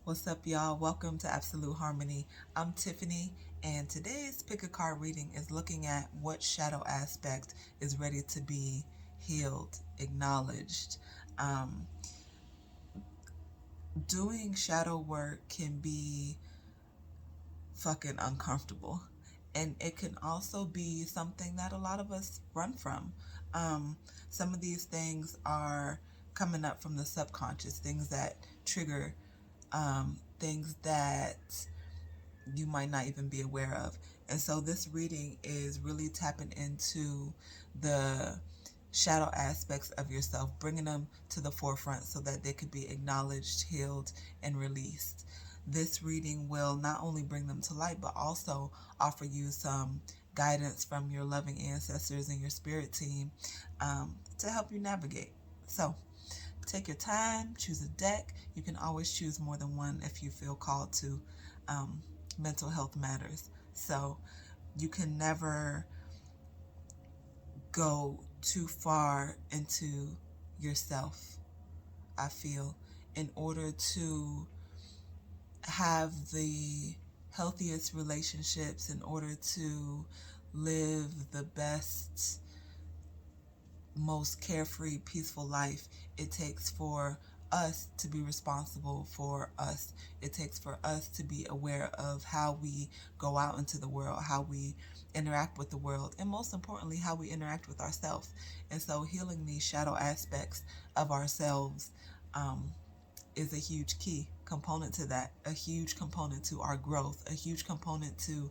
What's up, y'all? Welcome to Absolute Harmony. I'm Tiffany, and today's pick a card reading is looking at what shadow aspect is ready to be healed, acknowledged. Um, Doing shadow work can be fucking uncomfortable, and it can also be something that a lot of us run from. Um, some of these things are coming up from the subconscious, things that trigger, things that you might not even be aware of. And so this reading is really tapping into the shadow aspects of yourself, bringing them to the forefront so that they could be acknowledged, healed, and released. This reading will not only bring them to light, but also offer you some guidance from your loving ancestors and your spirit team to help you navigate. So, take your time, choose a deck. You can always choose more than one if you feel called to. Um, Mental health matters. So you can never go too far into yourself, I feel, in order to have the healthiest relationships, in order to live the best, most carefree, peaceful life. It takes for us to be responsible for us. It takes for us to be aware of how we go out into the world, how we interact with the world, and most importantly, how we interact with ourselves. And so, healing these shadow aspects of ourselves um, is a huge key component to that, a huge component to our growth, a huge component to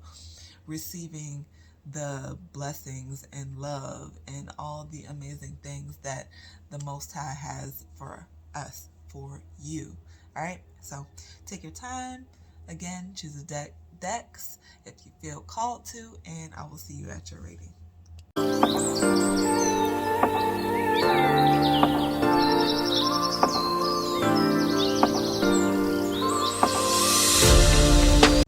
receiving the blessings and love and all the amazing things that the Most High has for us, for you. All right, so take your time. Again, choose a decks if you feel called to, and I will see you at your reading.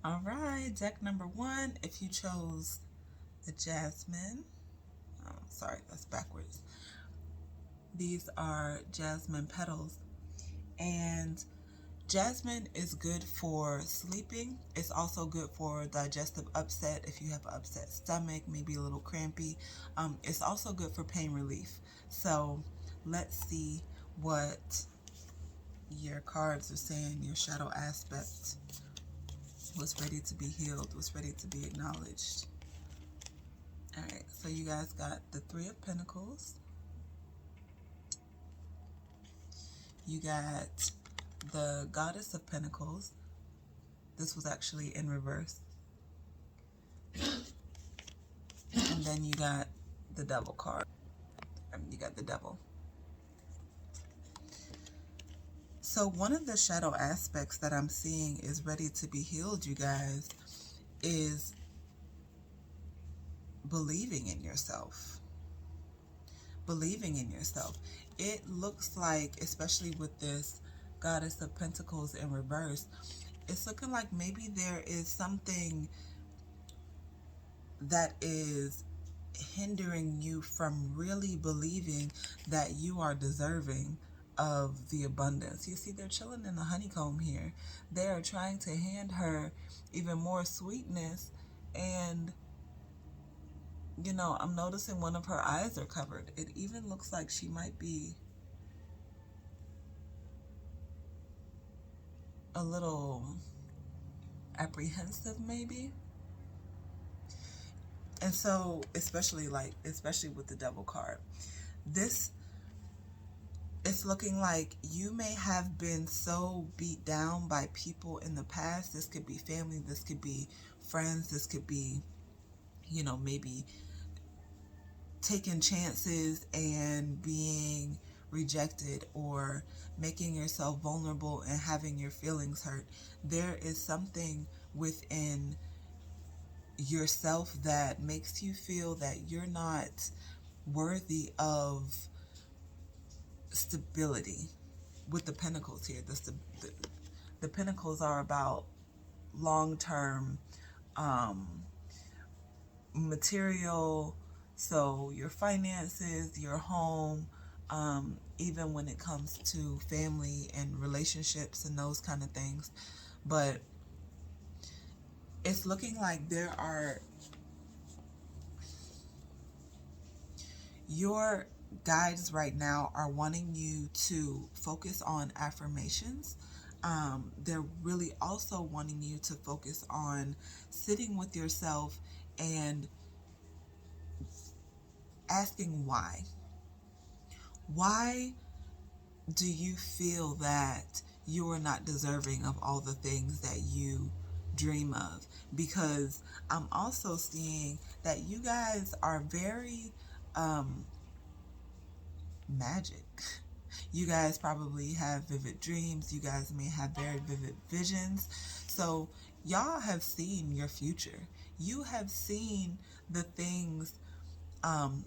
All right, deck number one. If you chose the Jasmine, sorry, that's backwards. These are jasmine petals, and jasmine is good for sleeping. It's also good for digestive upset if you have an upset stomach, maybe a little crampy. It's also good for pain relief. So let's see what your cards are saying, your shadow aspect. What's ready to be healed, what's ready to be acknowledged. All right, so you guys got the Three of Pentacles. You got the Goddess of Pentacles. This was actually in reverse. And then you got the Devil card. You got the Devil. So one of the shadow aspects that I'm seeing is ready to be healed, you guys, is believing in yourself. Believing in yourself. It looks like, especially with this Goddess of Pentacles in reverse, it's looking like maybe there is something that is hindering you from really believing that you are deserving of the abundance. You see, they're chilling in the honeycomb here. They are trying to hand her even more sweetness, and I'm noticing one of her eyes are covered. It even looks like she might be a little apprehensive, maybe. And so, especially with the Devil card, this it's looking like you may have been so beat down by people in the past. This could be family, this could be friends, this could be, maybe taking chances and being rejected, or making yourself vulnerable and having your feelings hurt. There is something within yourself that makes you feel that you're not worthy of stability. With the pentacles here, the pentacles are about long-term material, so your finances, your home, even when it comes to family and relationships and those kind of things. But it's looking like your guides right now are wanting you to focus on affirmations. They're really also wanting you to focus on sitting with yourself and asking why. Why do you feel that you are not deserving of all the things that you dream of? Because I'm also seeing that you guys are very magic. You guys probably have vivid dreams. You guys may have very vivid visions. So, y'all have seen your future. You have seen the things um,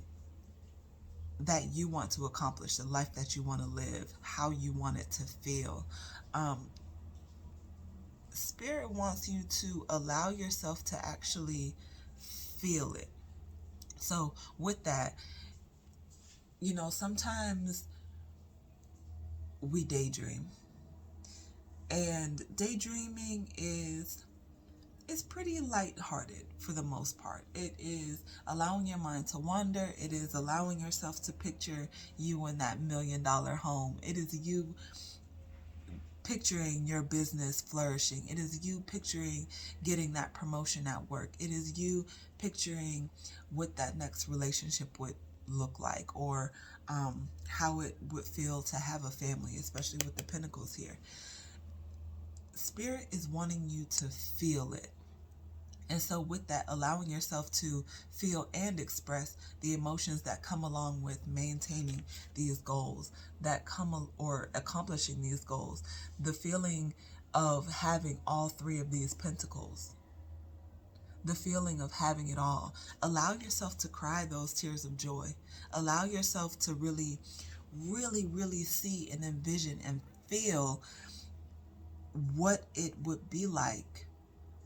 that you want to accomplish, the life that you want to live, how you want it to feel. Um, Spirit wants you to allow yourself to actually feel it. So, with that, sometimes we daydream. And daydreaming is pretty lighthearted for the most part. It is allowing your mind to wander. It is allowing yourself to picture you in that $1,000,000 home. It is you picturing your business flourishing. It is you picturing getting that promotion at work. It is you picturing what that next relationship would look like, or how it would feel to have a family, especially with the pentacles here. Spirit is wanting you to feel it. And so with that, allowing yourself to feel and express the emotions that come along with maintaining these goals, or accomplishing these goals, the feeling of having all three of these pentacles, the feeling of having it all. Allow yourself to cry those tears of joy. Allow yourself to really, really, really see and envision and feel what it would be like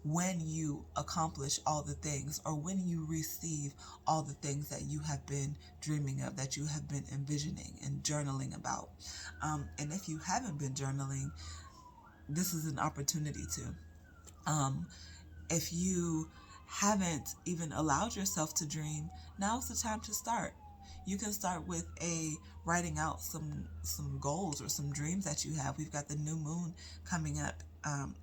when you accomplish all the things, or when you receive all the things that you have been dreaming of, that you have been envisioning and journaling about. And if you haven't been journaling, this is an opportunity to. If you haven't even allowed yourself to dream, now's the time to start. You can start with writing out some goals or some dreams that you have. We've got the new moon coming up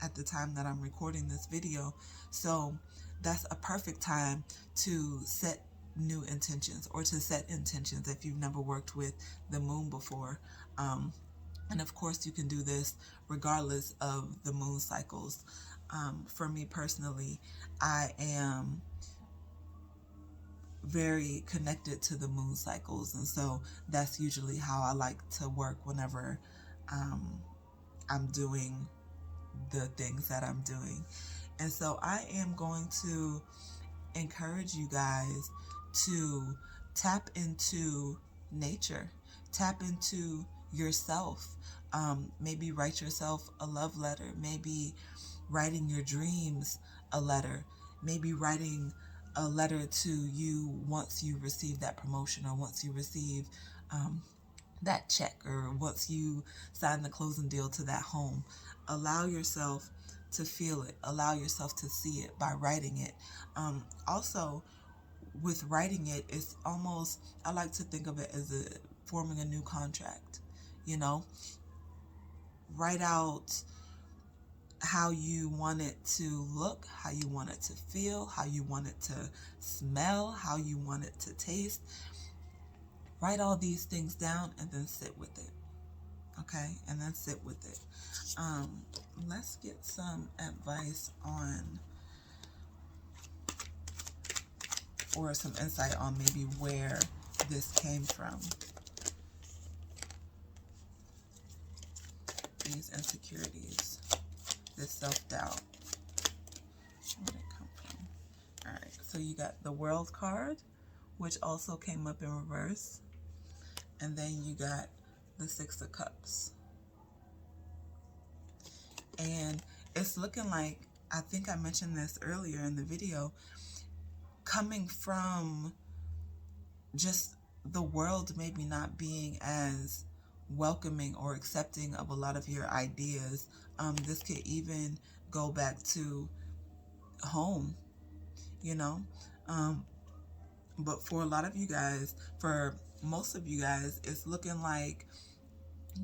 at the time that I'm recording this video, so that's a perfect time to set new intentions, or to set intentions if you've never worked with the moon before. And of course, you can do this regardless of the moon cycles. For me personally, I am very connected to the moon cycles, and so that's usually how I like to work whenever I'm doing the things that I'm doing. And so I am going to encourage you guys to tap into nature, tap into yourself. Maybe write yourself a love letter, maybe writing your dreams a letter, maybe writing a letter to you once you receive that promotion, or once you receive that check, or once you sign the closing deal to that home. Allow yourself to feel it, allow yourself to see it by writing it. Also, with writing it, it's almost, I like to think of it as forming a new contract. Write out how you want it to look, how you want it to feel, how you want it to smell, how you want it to taste. Write all these things down and then sit with it. Okay? And then sit with it. Let's get some advice on, or some insight on maybe where this came from. These insecurities, this self-doubt. Where did it come from? All right, so you got the World card, which also came up in reverse. And then you got the Six of Cups. And it's looking like, I think I mentioned this earlier in the video, coming from just the world maybe not being as welcoming or accepting of a lot of your ideas. This could even go back to home, you know. Um, but for a lot of you guys, for most of you guys, it's looking like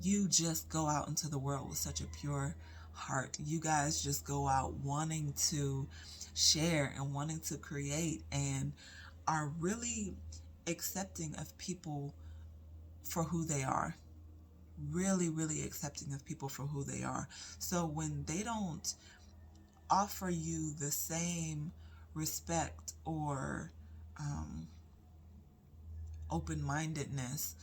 you just go out into the world with such a pure heart. You guys just go out wanting to share and wanting to create, and are really accepting of people for who they are. Really, really accepting of people for who they are. So when they don't offer you the same respect or um, open mindedness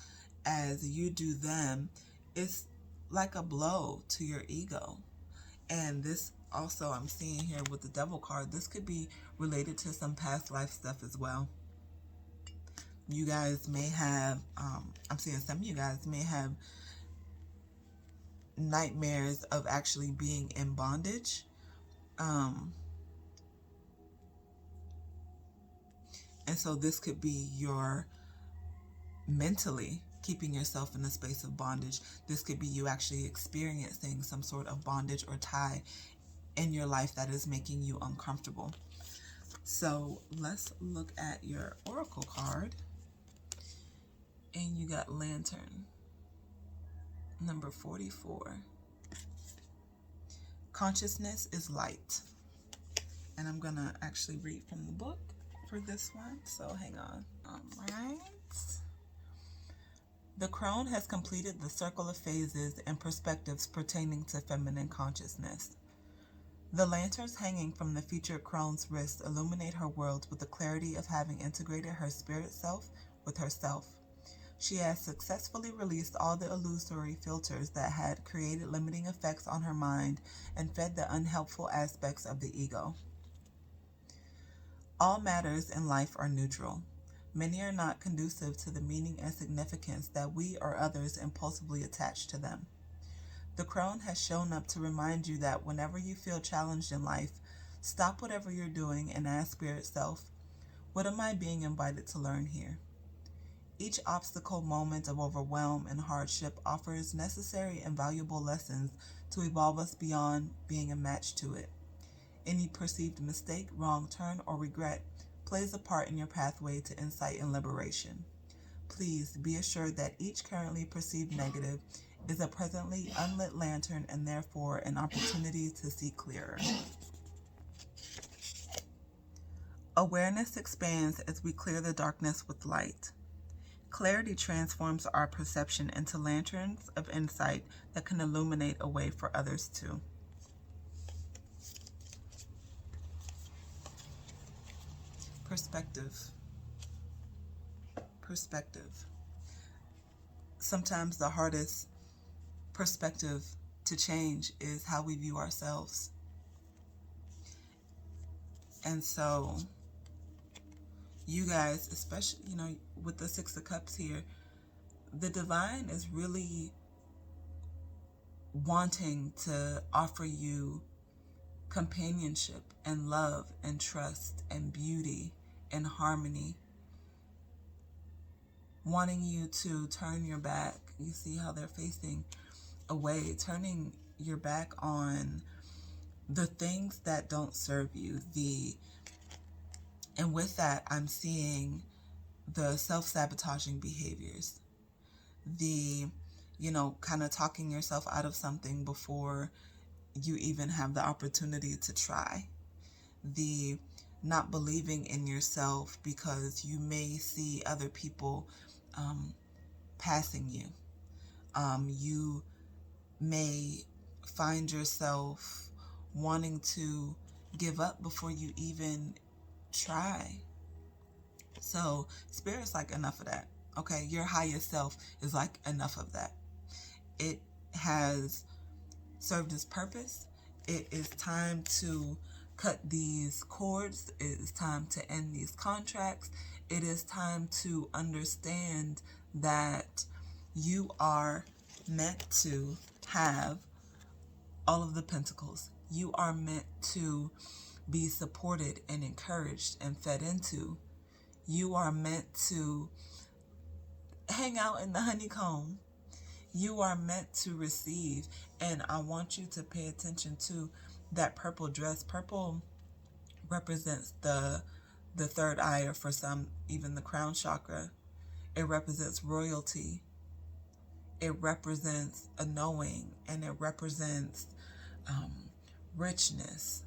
as you do them, it's like a blow to your ego. And this also, I'm seeing here with the devil card, this could be related to some past life stuff as well. You guys may have, I'm seeing some of you guys may have nightmares of actually being in bondage. And so this could be your mentally keeping yourself in a space of bondage. This could be you actually experiencing some sort of bondage or tie in your life that is making you uncomfortable. So let's look at your oracle card. And you got Lantern, number 44. Consciousness is light. And I'm going to actually read from the book for this one. So hang on. All right. The crone has completed the circle of phases and perspectives pertaining to feminine consciousness. The lanterns hanging from the featured crone's wrist illuminate her world with the clarity of having integrated her spirit self with herself. She has successfully released all the illusory filters that had created limiting effects on her mind and fed the unhelpful aspects of the ego. All matters in life are neutral. Many are not conducive to the meaning and significance that we or others impulsively attach to them. The crone has shown up to remind you that whenever you feel challenged in life, stop whatever you're doing and ask Spirit Self, what am I being invited to learn here? Each obstacle moment of overwhelm and hardship offers necessary and valuable lessons to evolve us beyond being a match to it. Any perceived mistake, wrong turn, or regret plays a part in your pathway to insight and liberation. Please be assured that each currently perceived negative is a presently unlit lantern and therefore an opportunity to see clearer. Awareness expands as we clear the darkness with light. Clarity transforms our perception into lanterns of insight that can illuminate a way for others too. Perspective. Perspective. Sometimes the hardest perspective to change is how we view ourselves. And so you guys, especially, with the Six of Cups here, the divine is really wanting to offer you companionship and love and trust and beauty and harmony, wanting you to turn your back. You see how they're facing away, turning your back on the things that don't serve you. And with that, I'm seeing the self-sabotaging behaviors, the kind of talking yourself out of something before you even have the opportunity to try, the not believing in yourself because you may see other people passing you. You may find yourself wanting to give up before you even try. So Spirit's like, enough of that. Okay, your highest self is like, enough of that. It has served its purpose. It is time to cut these cords. It is time to end these contracts. It is time to understand that you are meant to have all of the pentacles. You are meant to be supported and encouraged and fed into. You are meant to hang out in the honeycomb. You are meant to receive. And I want you to pay attention to that purple dress. Purple represents the third eye, or for some, even the crown chakra. It represents royalty. It represents a knowing, and it represents um, richness.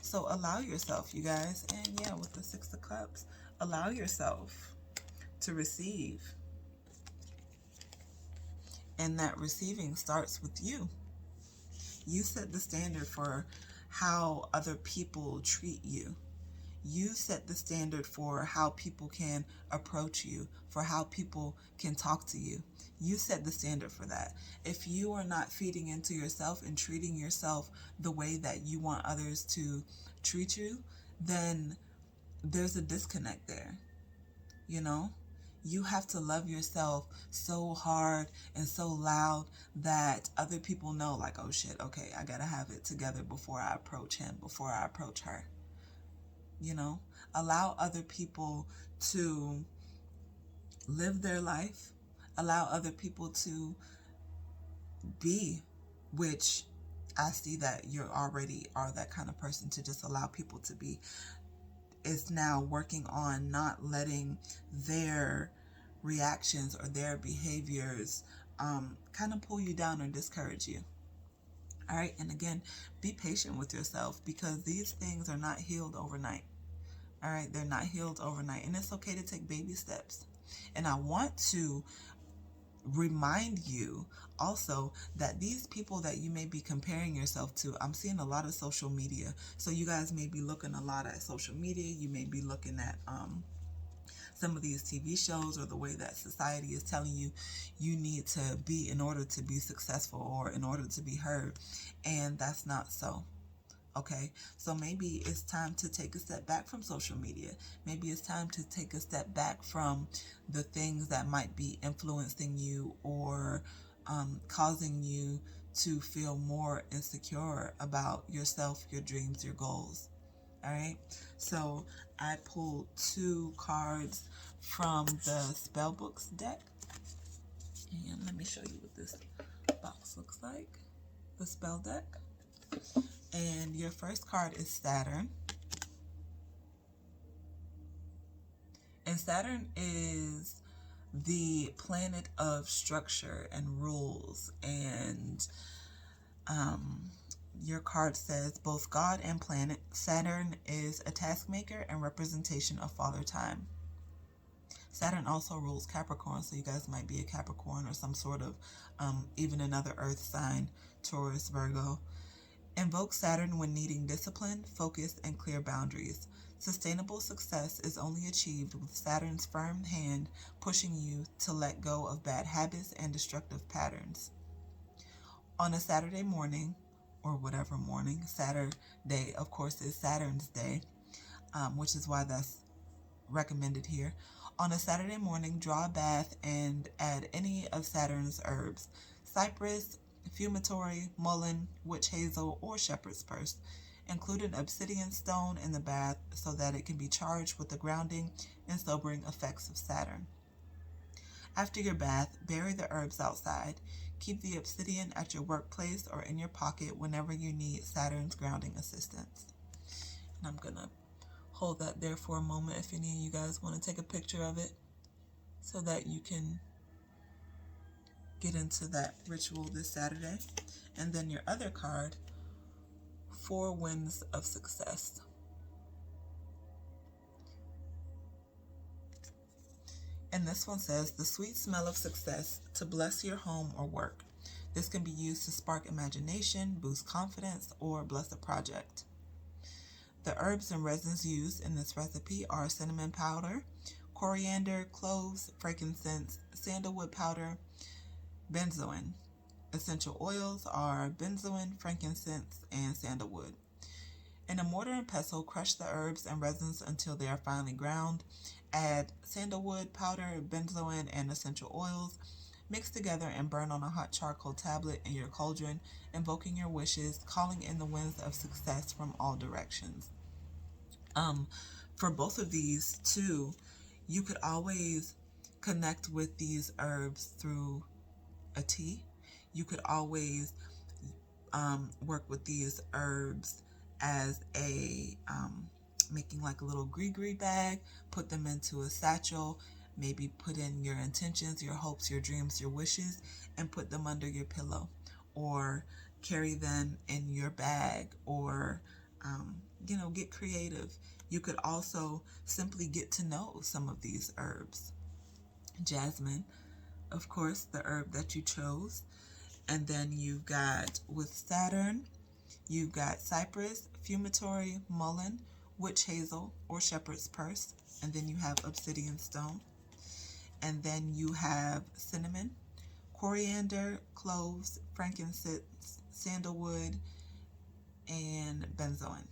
So allow yourself, you guys. And yeah, with the Six of Cups, allow yourself to receive. And that receiving starts with you. You set the standard for how other people treat you. You set the standard for how people can approach you, for how people can talk to you. You set the standard for that. If you are not feeding into yourself and treating yourself the way that you want others to treat you, then there's a disconnect there. You know? You have to love yourself so hard and so loud that other people know, like, oh shit, okay, I gotta have it together before I approach him, before I approach her. You know, allow other people to live their life, allow other people to be, which I see that you already are that kind of person to just allow people to be. It's now working on not letting their reactions or their behaviors kind of pull you down or discourage you. All right. And again, be patient with yourself, because these things are not healed overnight. All right. They're not healed overnight. And it's okay to take baby steps. And I want to remind you also that these people that you may be comparing yourself to, I'm seeing a lot of social media. So you guys may be looking a lot at social media. You may be looking at some of these TV shows, or the way that society is telling you you need to be in order to be successful or in order to be heard. And that's not so. Okay, so maybe it's time to take a step back from social media. Maybe it's time to take a step back from the things that might be influencing you or causing you to feel more insecure about yourself, your dreams, your goals. All right, so I pulled 2 cards from the spell books deck. And let me show you what this box looks like. The spell deck. And your first card is Saturn. And Saturn is the planet of structure and rules. And your card says both God and planet. Saturn is a taskmaker and representation of Father Time. Saturn also rules Capricorn, so you guys might be a Capricorn or some sort of even another earth sign, Taurus, Virgo. Invoke Saturn when needing discipline, focus, and clear boundaries. Sustainable success is only achieved with Saturn's firm hand pushing you to let go of bad habits and destructive patterns. On a Saturday morning, or whatever morning, Saturday, of course, is Saturn's day, which is why that's recommended here. On a Saturday morning, draw a bath and add any of Saturn's herbs: cypress, fumitory, mullein, witch hazel, or shepherd's purse. Include an obsidian stone in the bath so that it can be charged with the grounding and sobering effects of Saturn. After your bath, bury the herbs outside. Keep the obsidian at your workplace or in your pocket whenever you need Saturn's grounding assistance. And I'm going to hold that there for a moment if any of you guys want to take a picture of it so that you can get into that ritual this Saturday. And then your other card, 4 Winds of Success. And this one says, the sweet smell of success to bless your home or work. This can be used to spark imagination, boost confidence, or bless a project. The herbs and resins used in this recipe are cinnamon powder, coriander, cloves, frankincense, sandalwood powder, benzoin. Essential oils are benzoin, frankincense, and sandalwood. In a mortar and pestle, crush the herbs and resins until they are finely ground. Add sandalwood powder, benzoin, and essential oils. Mix together and burn on a hot charcoal tablet in your cauldron, invoking your wishes, calling in the winds of success from all directions. For both of these too, you could always connect with these herbs through a tea. You could always work with these herbs as a making like a little gree bag, put them into a satchel, maybe put in your intentions, your hopes, your dreams, your wishes, and put them under your pillow, or carry them in your bag, or get creative. You could also simply get to know some of these herbs. Jasmine, of course, the herb that you chose. And then you've got, with Saturn, you've got cypress, fumitory, mullein, witch hazel, or shepherd's purse. And then you have obsidian stone. And then you have cinnamon, coriander, cloves, frankincense, sandalwood, and benzoin.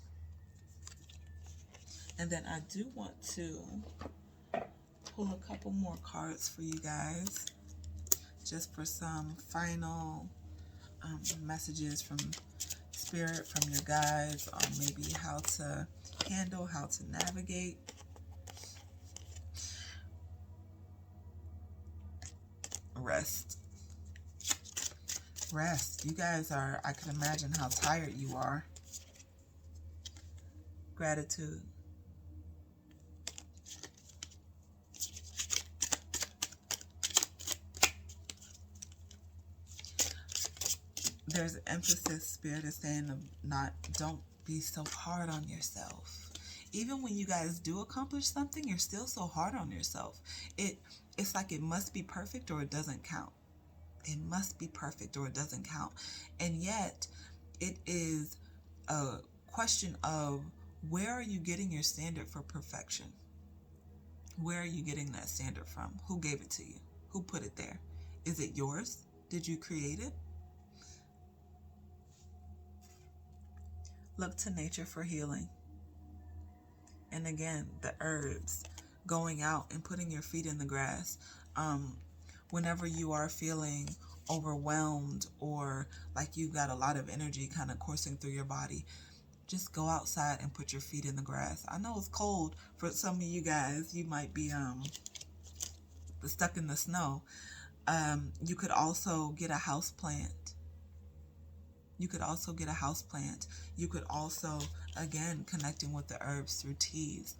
And then I do want to pull a couple more cards for you guys, just for some final messages from spirit, from your guides, on maybe how to handle, how to navigate. Rest. Rest. You guys are, I can imagine how tired you are. Gratitude. There's an emphasis, Spirit is saying, of don't be so hard on yourself. Even when you guys do accomplish something, you're still so hard on yourself. It's like it must be perfect or it doesn't count. It must be perfect or it doesn't count. And yet, it is a question of, where are you getting your standard for perfection? Where are you getting that standard from? Who gave it to you? Who put it there? Is it yours? Did you create it? Look to nature for healing. And again, the herbs, going out and putting your feet in the grass. Whenever you are feeling overwhelmed, or like you've got a lot of energy kind of coursing through your body, just go outside and put your feet in the grass. I know it's cold for some of you guys. You might be stuck in the snow. You could also get a house plant. You could also, again, connecting with the herbs through teas.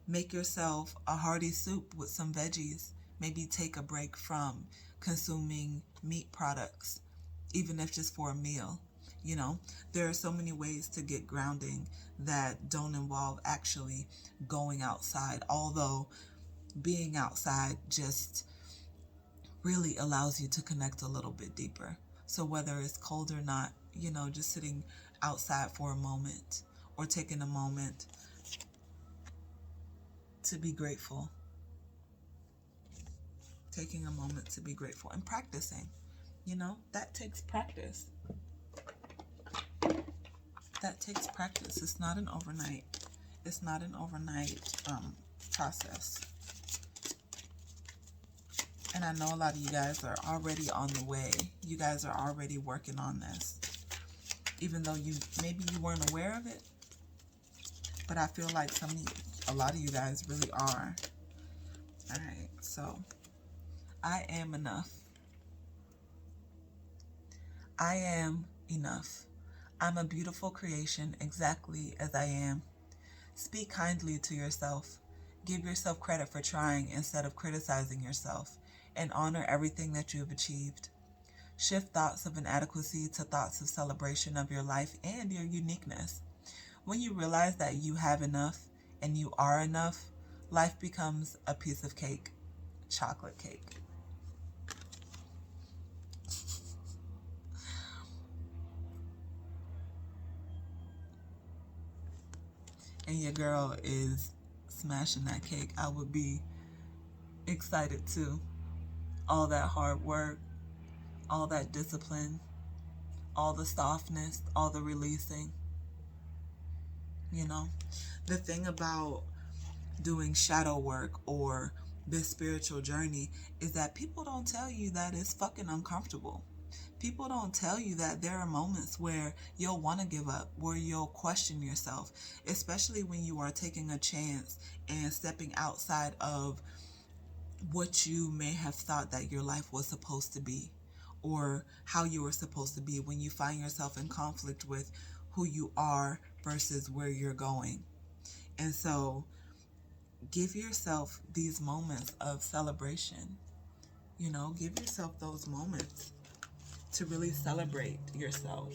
Make yourself a hearty soup with some veggies. Maybe take a break from consuming meat products, even if just for a meal. There are so many ways to get grounding that don't involve actually going outside, although being outside just really allows you to connect a little bit deeper. So whether it's cold or not, just sitting outside for a moment, or taking a moment to be grateful. Taking a moment to be grateful and practicing. That takes practice. That takes practice. It's not an overnight process. And I know a lot of you guys are already on the way. You guys are already working on this. Even though maybe you weren't aware of it. But I feel like a lot of you guys really are. Alright, so I am enough. I am enough. I'm a beautiful creation exactly as I am. Speak kindly to yourself. Give yourself credit for trying instead of criticizing yourself, and honor everything that you have achieved. Shift thoughts of inadequacy to thoughts of celebration of your life and your uniqueness. When you realize that you have enough and you are enough, life becomes a piece of cake. Chocolate cake. And your girl is smashing that cake. I would be excited too. All that hard work, all that discipline, all the softness, all the releasing. The thing about doing shadow work or this spiritual journey is that people don't tell you that it's fucking uncomfortable. People don't tell you that there are moments where you'll want to give up, where you'll question yourself, especially when you are taking a chance and stepping outside of what you may have thought that your life was supposed to be, or how you were supposed to be when you find yourself in conflict with who you are versus where you're going. And so give yourself these moments of celebration. Give yourself those moments to really celebrate yourself.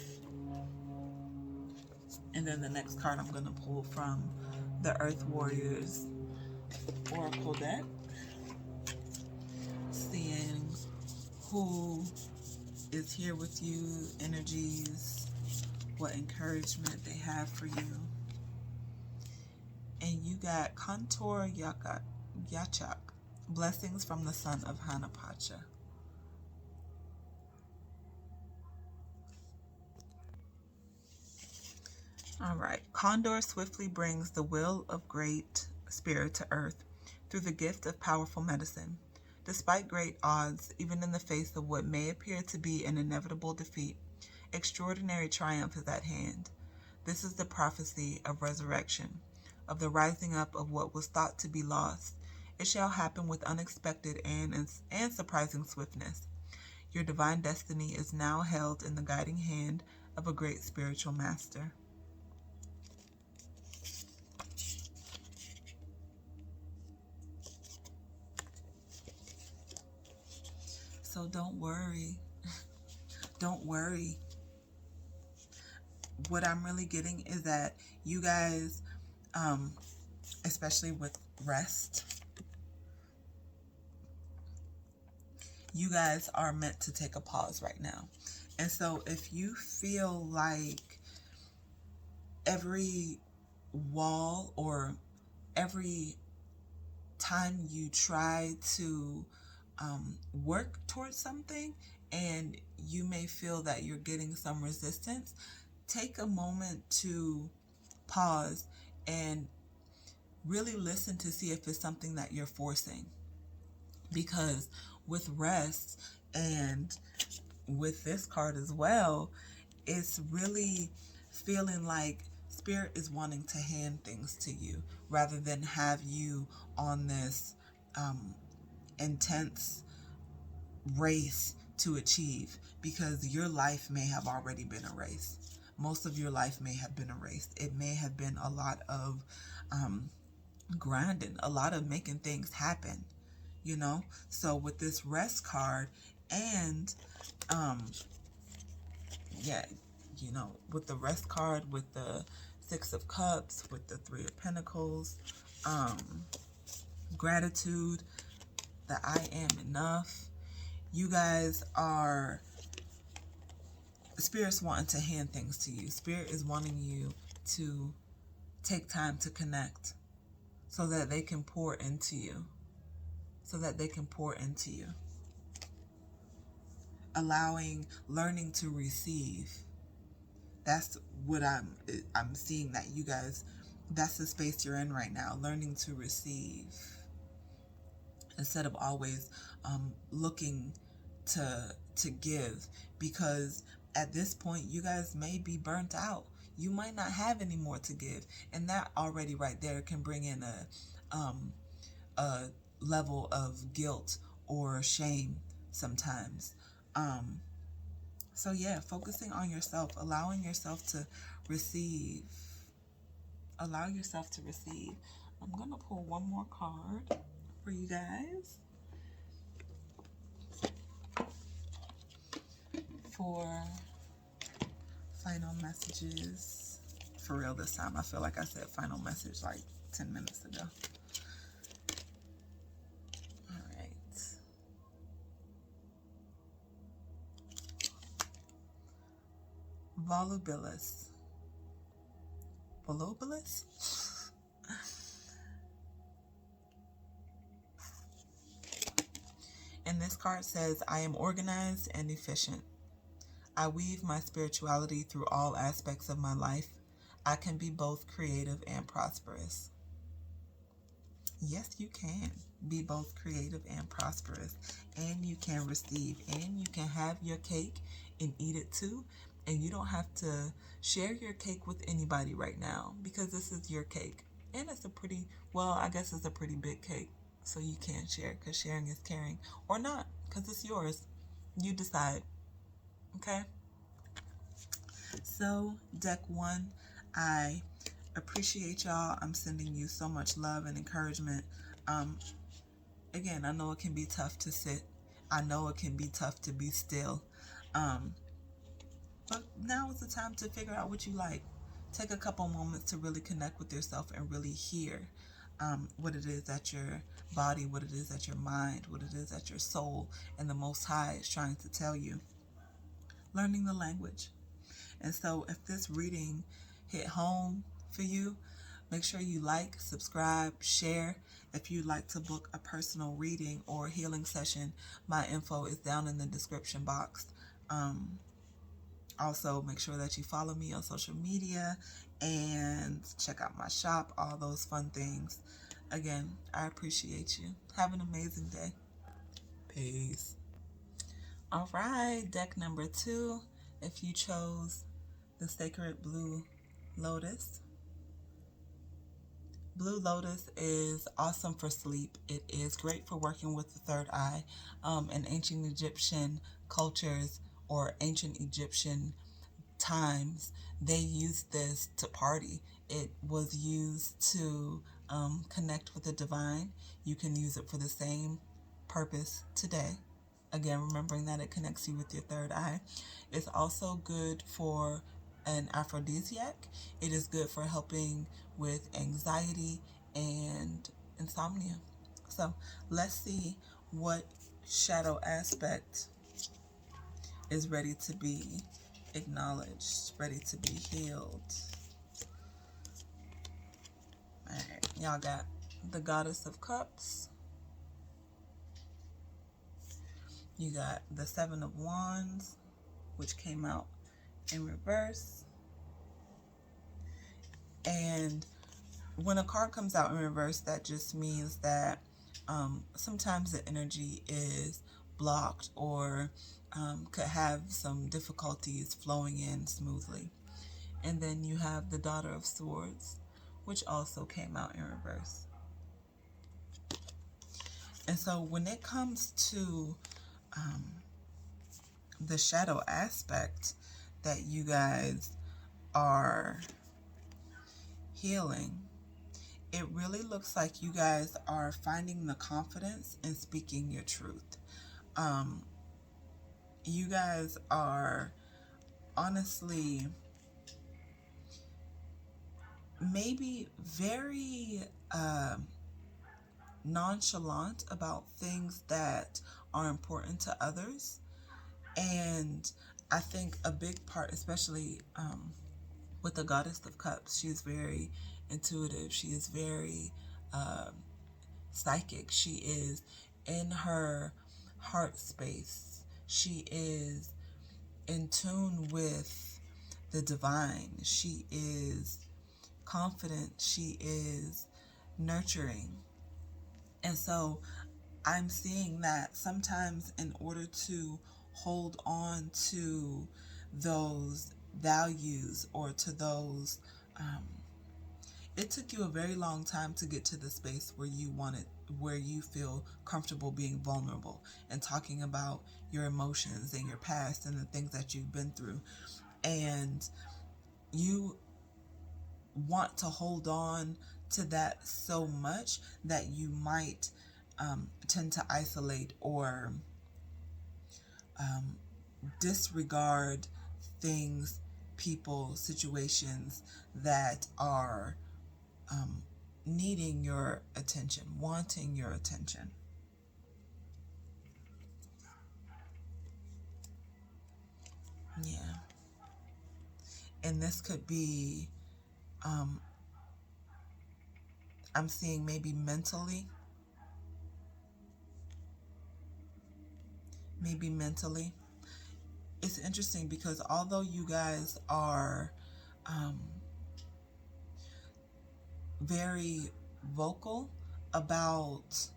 And then the next card I'm going to pull from the Earth Warriors Oracle deck, seeing who is here with you, energies, what encouragement they have for you. And you got Contour Yachak, blessings from the son of Hanapacha. All right. Condor swiftly brings the will of great spirit to earth through the gift of powerful medicine. Despite great odds, even in the face of what may appear to be an inevitable defeat, extraordinary triumph is at hand. This is the prophecy of resurrection, of the rising up of what was thought to be lost. It shall happen with unexpected and surprising swiftness. Your divine destiny is now held in the guiding hand of a great spiritual master. So don't worry. Don't worry. What I'm really getting is that you guys, especially with rest, you guys are meant to take a pause right now. And so if you feel like every wall or every time you try to work towards something and you may feel that you're getting some resistance, take a moment to pause and really listen to see if it's something that you're forcing. Because with rest and with this card as well, it's really feeling like Spirit is wanting to hand things to you rather than have you on this intense race to achieve, because your life may have already been a race. Most of your life may have been a race. It may have been a lot of grinding, a lot of making things happen, So with this rest card and with the rest card, with the Six of Cups, with the Three of Pentacles, gratitude, the I am enough, you guys are, Spirit's wanting to hand things to you. Spirit is wanting you to take time to connect so that they can pour into you. Learning to receive. That's what I'm seeing, that you guys, that's the space you're in right now, learning to receive instead of always looking to give, because at this point you guys may be burnt out. You might not have any more to give, and that already right there can bring in a level of guilt or shame sometimes. So yeah, focusing on yourself, allowing yourself to receive. Allow yourself to receive. I'm going to pull one more card for you guys for final messages. For real this time. I feel like I said final message like 10 minutes ago. All right. Volubilis. Volubilis? And this card says, I am organized and efficient. I weave my spirituality through all aspects of my life. I can be both creative and prosperous. Yes, you can be both creative and prosperous. And you can receive. And you can have your cake and eat it too. And you don't have to share your cake with anybody right now, because this is your cake. And it's a pretty, well, I guess it's a pretty big cake. so you can share, because sharing is caring. Or not, because it's yours. You decide. Okay? So, deck one, I appreciate y'all. I'm sending you so much love and encouragement. Um, Again, I know it can be tough to sit. I know it can be tough to be still. Um, but now is the time to figure out what you like. Take a couple moments to really connect with yourself and really hear what it is that your body, what it is that your mind, what it is that your soul and the Most High is trying to tell you. Learning the language. And so if this reading hit home for you, make sure you like, subscribe, share. If you'd like to book a personal reading or healing session, my info is down in the description box. Also, make sure that you follow me on social media and check out my shop, all those fun things. Again, I appreciate you. Have an amazing day. Peace. All right, deck number 2. If you chose the Sacred Blue Lotus. Blue Lotus is awesome for sleep. It is great for working with the third eye. In ancient Egyptian cultures or ancient Egyptian times, they used this to party. It was used to connect with the divine. You can use it for the same purpose today. Again, remembering that it connects you with your third eye. It's also good for an aphrodisiac. It is good for helping with anxiety and insomnia. So let's see what shadow aspect is ready to be acknowledged, ready to be healed. All right, y'all got the Goddess of Cups. You got the Seven of Wands, which came out in reverse. And when a card comes out in reverse, that just means that sometimes the energy is blocked or could have some difficulties flowing in smoothly. And then you have the Daughter of Swords, which also came out in reverse. And so when it comes to the shadow aspect that you guys are healing, it really looks like you guys are finding the confidence in speaking your truth. You guys are honestly maybe very nonchalant about things that are important to others. And I think a big part, especially with the Goddess of Cups, she's very intuitive. She is very psychic. She is in her heart space. She is in tune with the divine. She is confident. She is nurturing. And so I'm seeing that sometimes in order to hold on to those values or to those, it took you a very long time to get to the space where you feel comfortable being vulnerable and talking about your emotions and your past and the things that you've been through. And you want to hold on to that so much that you might tend to isolate or disregard things, people, situations that are needing your attention, wanting your attention. Yeah. And this could be, I'm seeing maybe mentally. Maybe mentally. It's interesting because although you guys are very vocal about,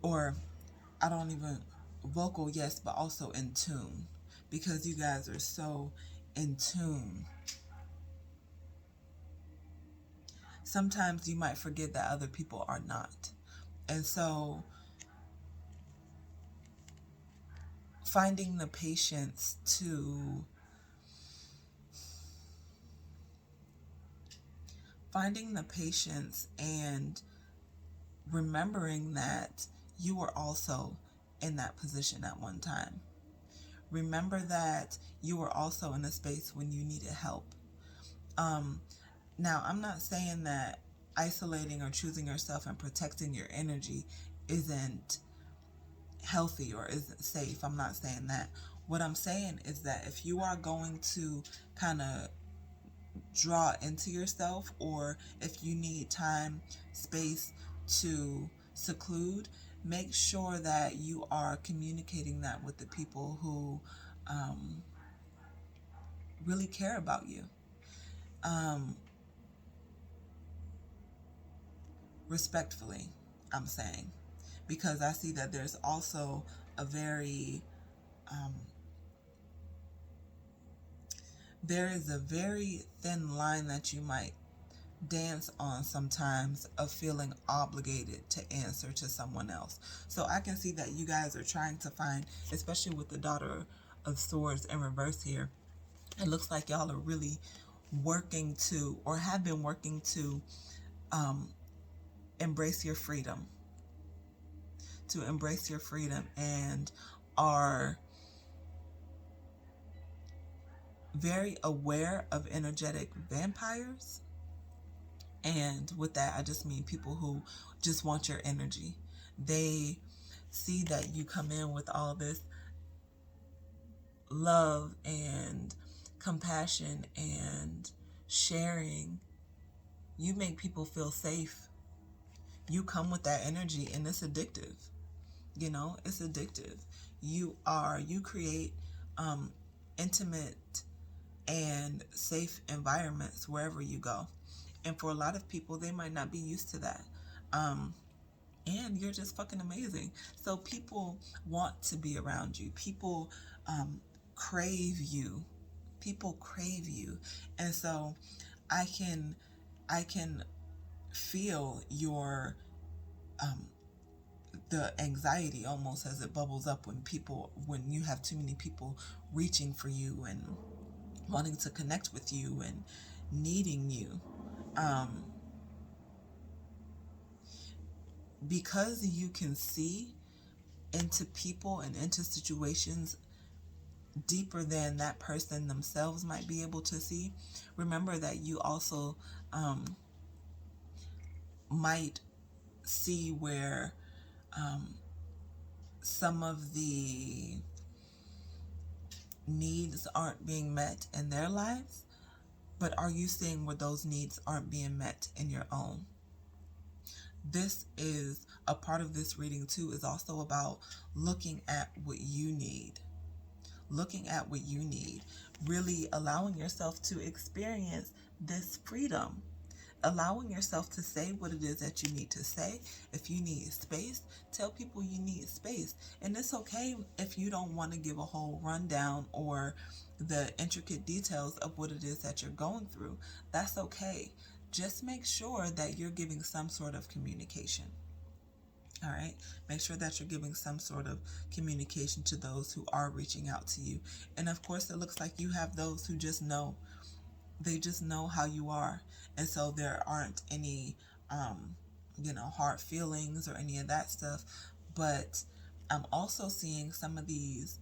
or I don't even, vocal, yes, but also in tune, because you guys are so in tune. Sometimes you might forget that other people are not. And so finding the patience to and remembering that you were also in that position at one time. Remember that you were also in a space when you needed help. Now, I'm not saying that isolating or choosing yourself and protecting your energy isn't healthy or isn't safe. I'm not saying that. What I'm saying is that if you are going to kind of draw into yourself, or if you need time, space to seclude, make sure that you are communicating that with the people who really care about you. Respectfully, I'm saying, because I see that there's also a very there is a very thin line that you might dance on sometimes of feeling obligated to answer to someone else. So I can see that you guys are trying to find, especially with the Daughter of Swords in reverse here, it looks like y'all are really working to, or have been working to, embrace your freedom. To embrace your freedom, and are very aware of energetic vampires. And with that, I just mean people who just want your energy. They see that you come in with all this love and compassion and sharing. You make people feel safe. You come with that energy, and it's addictive. You know, it's addictive. You create intimate and safe environments wherever you go. And for a lot of people, they might not be used to that. And you're just fucking amazing. So people want to be around you. People crave you. People crave you. And so I can feel your the anxiety almost as it bubbles up when you have too many people reaching for you and wanting to connect with you and needing you. Because you can see into people and into situations deeper than that person themselves might be able to see, remember that you also might see where some of the needs aren't being met in their lives, but are you seeing where those needs aren't being met in your own? This is a part of this reading too, is also about looking at what you need. Looking at what you need. Really allowing yourself to experience this freedom. Allowing yourself to say what it is that you need to say. If you need space, tell people you need space. And it's okay if you don't want to give a whole rundown or the intricate details of what it is that you're going through. That's okay. Just make sure that you're giving some sort of communication. All right. Make sure that you're giving some sort of communication to those who are reaching out to you. And of course, it looks like you have those who just know. They just know how you are. And so there aren't any, hard feelings or any of that stuff. But I'm also seeing some of these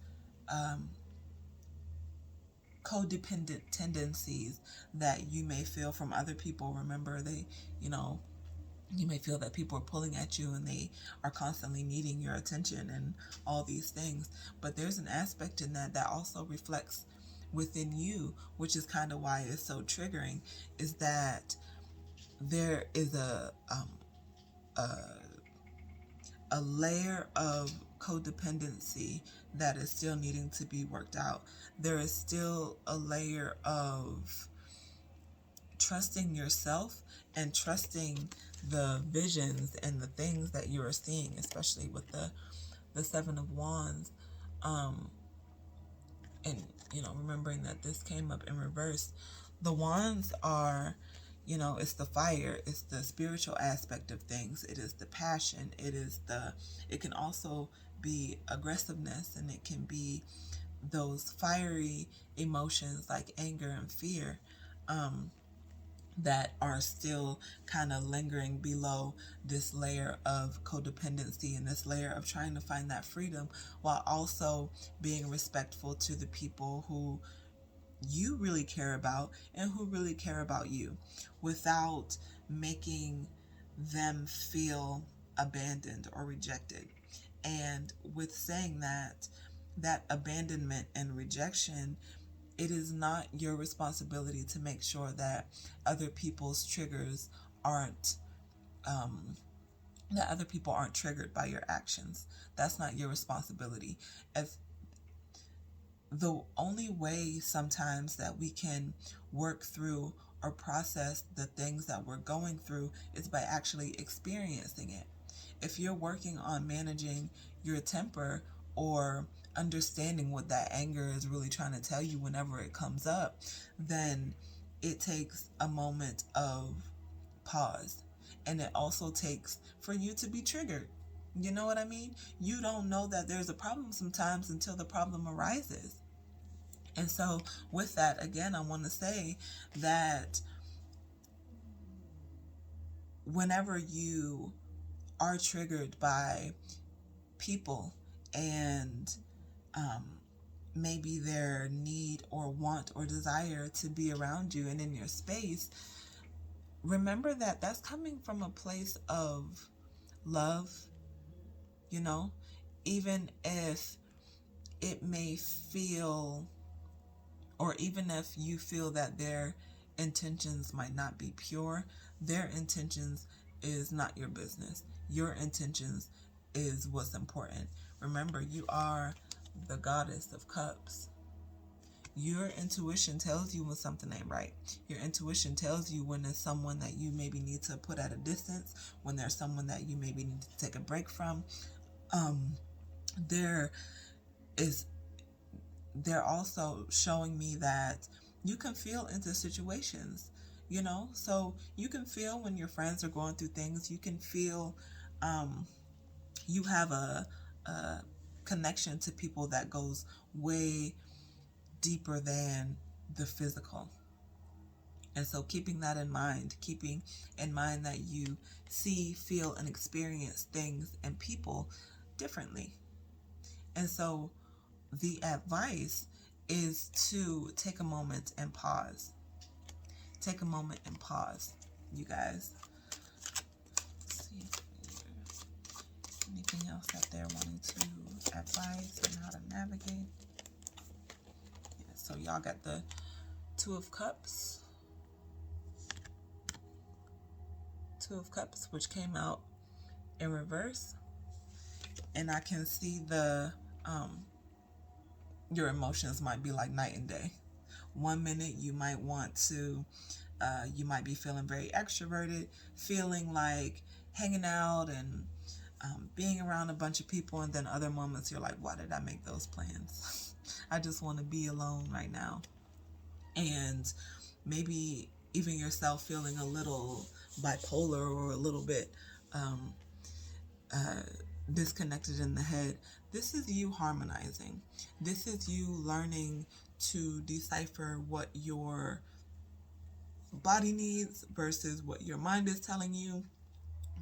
codependent tendencies that you may feel from other people. Remember, you may feel that people are pulling at you and they are constantly needing your attention and all these things. But there's an aspect in that also reflects within you, which is kind of why it's so triggering, is that there is a layer of codependency that is still needing to be worked out. There is still a layer of trusting yourself and trusting the visions and the things that you are seeing, especially with the Seven of Wands. And remembering that this came up in reverse. The wands are, You know, it's the fire, it's the spiritual aspect of things, it is the passion, it can also be aggressiveness, and it can be those fiery emotions like anger and fear, that are still kind of lingering below this layer of codependency and this layer of trying to find that freedom, while also being respectful to the people who you really care about and who really care about you, without making them feel abandoned or rejected. And with saying that, that abandonment and rejection, it is not your responsibility to make sure that other people's triggers aren't um, that other people aren't triggered by your actions. That's not your responsibility. If the only way sometimes that we can work through or process the things that we're going through is by actually experiencing it. If you're working on managing your temper or understanding what that anger is really trying to tell you whenever it comes up, then it takes a moment of pause. And it also takes for you to be triggered. You know what I mean? You don't know that there's a problem sometimes until the problem arises. And so, with that, again, I want to say that whenever you are triggered by people and um, maybe their need or want or desire to be around you and in your space, remember that that's coming from a place of love, you know, even if it may feel, or even if you feel that their intentions might not be pure, their intentions is not your business. Your intentions is what's important. Remember, you are the goddess of cups. Your intuition tells you when something ain't right. Your intuition tells you when there's someone that you maybe need to put at a distance, when there's someone that you maybe need to take a break from. There is they're also showing me that you can feel into situations, you know? So you can feel when your friends are going through things. You can feel you have a connection to people that goes way deeper than the physical. And so keeping that in mind, keeping in mind that you see, feel, and experience things and people differently. And so the advice is to take a moment and pause. Take a moment and pause, you guys. Let's see if there's anything else that they're wanting to advise on how to navigate. Yeah, so y'all got the Two of Cups. Two of Cups, which came out in reverse. And I can see your emotions might be like night and day. 1 minute you might want to, you might be feeling very extroverted, feeling like hanging out and being around a bunch of people, and then other moments you're like, why did I make those plans? I just want to be alone right now. And maybe even yourself feeling a little bipolar or a little bit disconnected in the head. This is you harmonizing. This is you learning to decipher what your body needs versus what your mind is telling you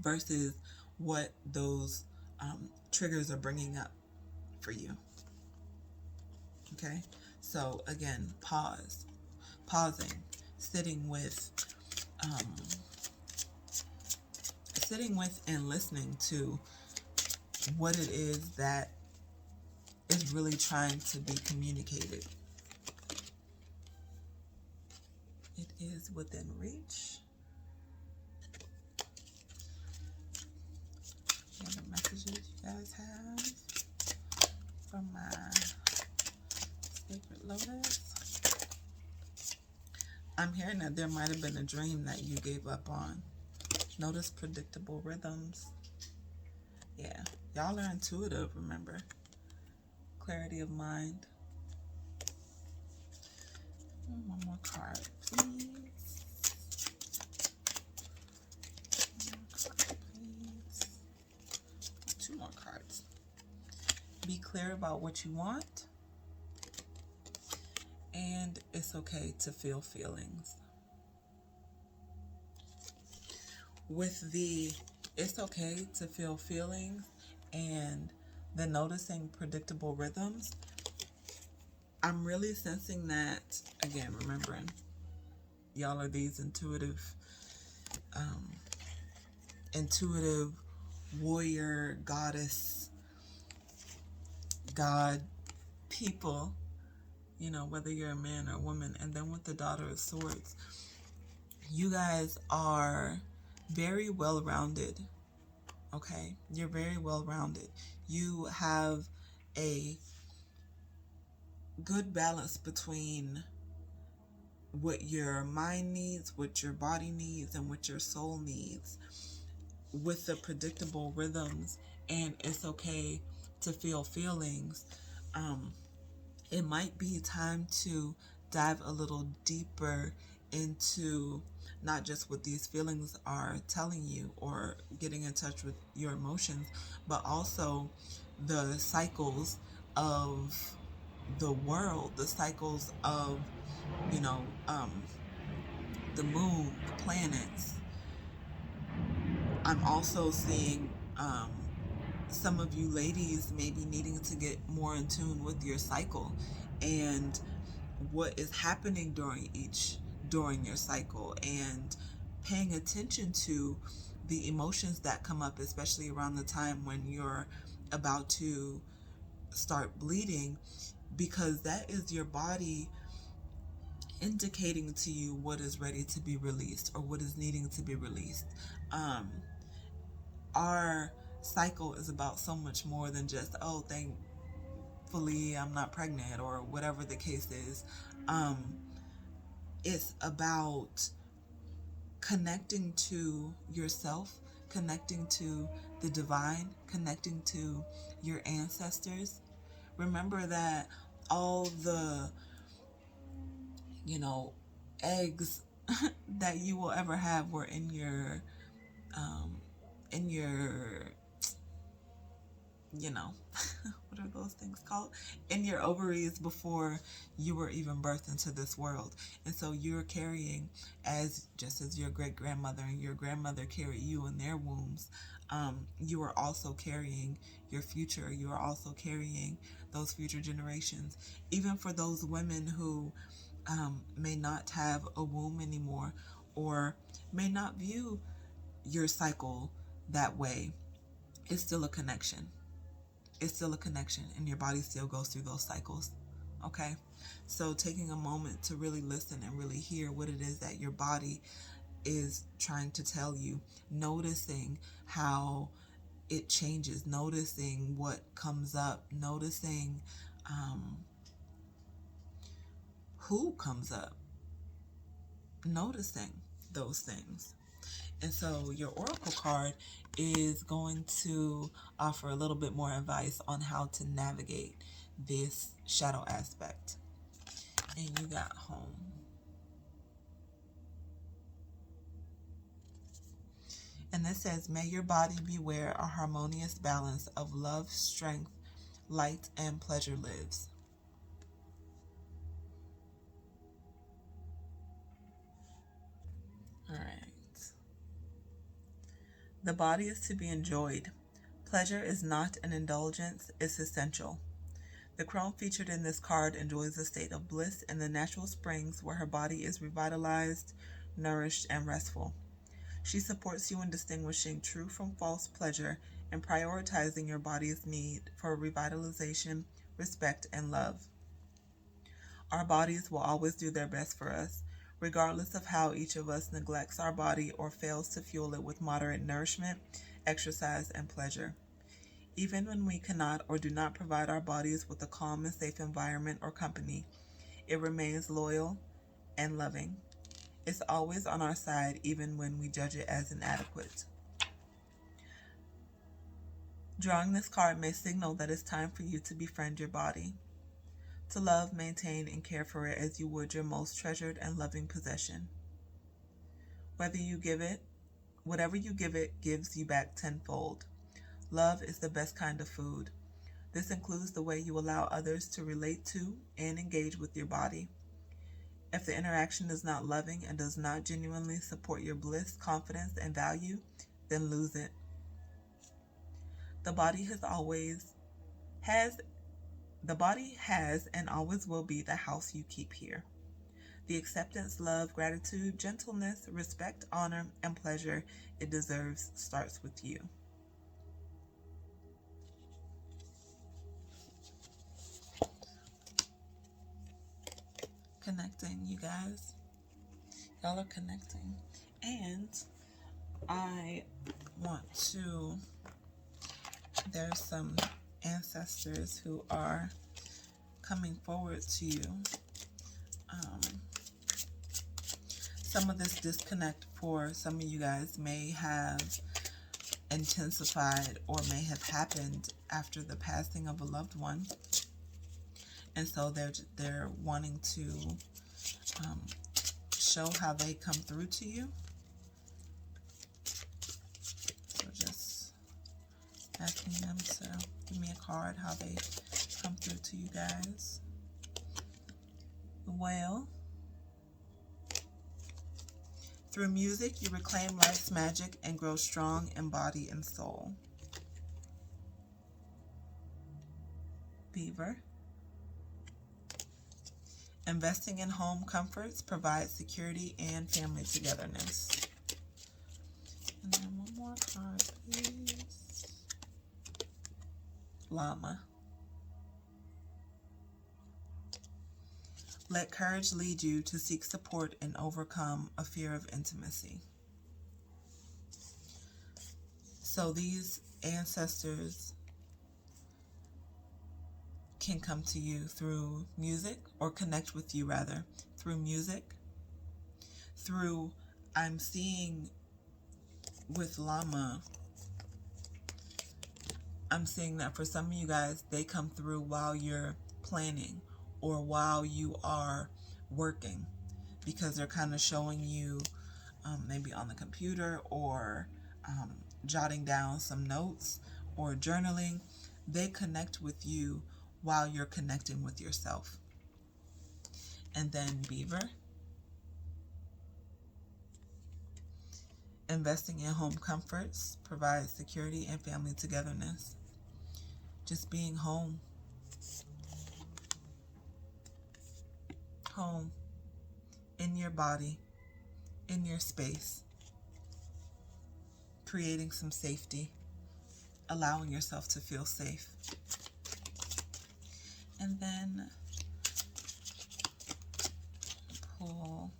versus what those triggers are bringing up for you. Okay? So again, pausing, sitting with and listening to what it is that is really trying to be communicated. It is within reach. And the messages you guys have from my Sacred Lotus. I'm hearing that there might have been a dream that you gave up on. Notice predictable rhythms. Yeah, y'all are intuitive, remember. Clarity of mind. One more card, please. Be clear about what you want. And it's okay to feel feelings. With the it's okay to feel feelings and the noticing predictable rhythms, I'm really sensing that, again, remembering y'all are these intuitive warrior, goddess, God people, whether you're a man or a woman. And then with the Daughter of Swords, you guys are very well-rounded, okay? You're very well-rounded. You have a good balance between what your mind needs, what your body needs, and what your soul needs, with the predictable rhythms. And it's okay to feel feelings. It might be time to dive a little deeper into not just what these feelings are telling you or getting in touch with your emotions, but also the cycles of the world, the cycles of, the moon, the planets. I'm also seeing some of you ladies maybe needing to get more in tune with your cycle and what is happening during your cycle, and paying attention to the emotions that come up, especially around the time when you're about to start bleeding, because that is your body indicating to you what is ready to be released or what is needing to be released. Our cycle is about so much more than just, oh, thankfully I'm not pregnant, or whatever the case is. It's about connecting to yourself, connecting to the divine, connecting to your ancestors. Remember that all the, eggs that you will ever have were in your what are those things called? In your ovaries before you were even birthed into this world. And so you're carrying, just as your great grandmother and your grandmother carried you in their wombs, you are also carrying your future. You are also carrying those future generations. Even for those women who may not have a womb anymore, or may not view your cycle that way, it's still a connection. It's still a connection, and your body still goes through those cycles. Okay? So taking a moment to really listen and really hear what it is that your body is trying to tell you, noticing how it changes, noticing what comes up, noticing who comes up, noticing those things. And so your oracle card is going to offer a little bit more advice on how to navigate this shadow aspect. And you got home. And this says, may your body beware a harmonious balance of love, strength, light, and pleasure lives. All right. The body is to be enjoyed. Pleasure is not an indulgence, it's essential. The crone featured in this card enjoys a state of bliss in the natural springs where her body is revitalized, nourished, and restful. She supports you in distinguishing true from false pleasure and prioritizing your body's need for revitalization, respect, and love. Our bodies will always do their best for us, regardless of how each of us neglects our body or fails to fuel it with moderate nourishment, exercise, and pleasure. Even when we cannot or do not provide our bodies with a calm and safe environment or company, it remains loyal and loving. It's always on our side even when we judge it as inadequate. Drawing this card may signal that it's time for you to befriend your body, to love, maintain, and care for it as you would your most treasured and loving possession. Whatever you give it gives you back tenfold. Love is the best kind of food. This includes the way you allow others to relate to and engage with your body. If the interaction is not loving and does not genuinely support your bliss, confidence, and value, then lose it. The body has the body has and always will be the house you keep here. The acceptance, love, gratitude, gentleness, respect, honor, and pleasure it deserves starts with you. Connecting, you guys. Y'all are connecting. And I want to, there's some ancestors who are coming forward to you. Some of this disconnect for some of you guys may have intensified or may have happened after the passing of a loved one. And so they're wanting to show how they come through to you. So just asking them to give me a card how they come through to you guys. Well, through music, you reclaim life's magic and grow strong in body and soul. Beaver. Investing in home comforts provides security and family togetherness. And then one more card, please. Llama. Let courage lead you to seek support and overcome a fear of intimacy. So these ancestors can come to you through music, or connect with you rather, through music, through, I'm seeing with Llama, I'm seeing that for some of you guys, they come through while you're planning or while you are working, because they're kind of showing you maybe on the computer or jotting down some notes or journaling. They connect with you while you're connecting with yourself. And then Beaver. Investing in home comforts provides security and family togetherness. Just being home. Home. In your body. In your space. Creating some safety. Allowing yourself to feel safe. And then pull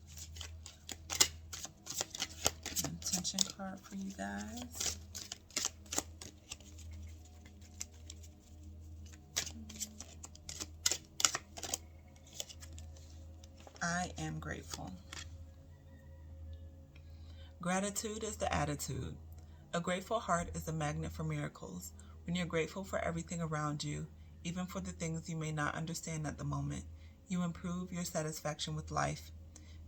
an intention card for you guys. I am grateful. Gratitude is the attitude. A grateful heart is a magnet for miracles. When you're grateful for everything around you, even for the things you may not understand at the moment, you improve your satisfaction with life.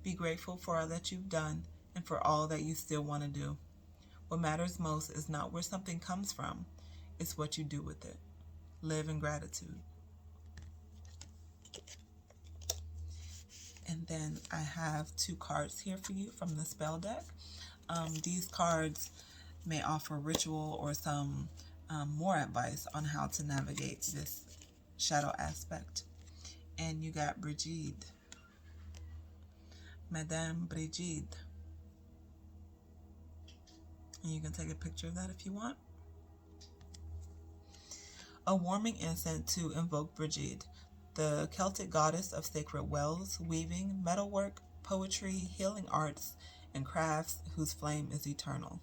Be grateful for all that you've done and for all that you still want to do. What matters most is not where something comes from, it's what you do with it. Live in gratitude. And then I have 2 cards here for you from the spell deck. These cards may offer ritual or some more advice on how to navigate this shadow aspect. And you got Brigitte. Madame Brigitte. And you can take a picture of that if you want. A warming incense to invoke Brigitte, the Celtic goddess of sacred wells, weaving, metalwork, poetry, healing arts, and crafts whose flame is eternal.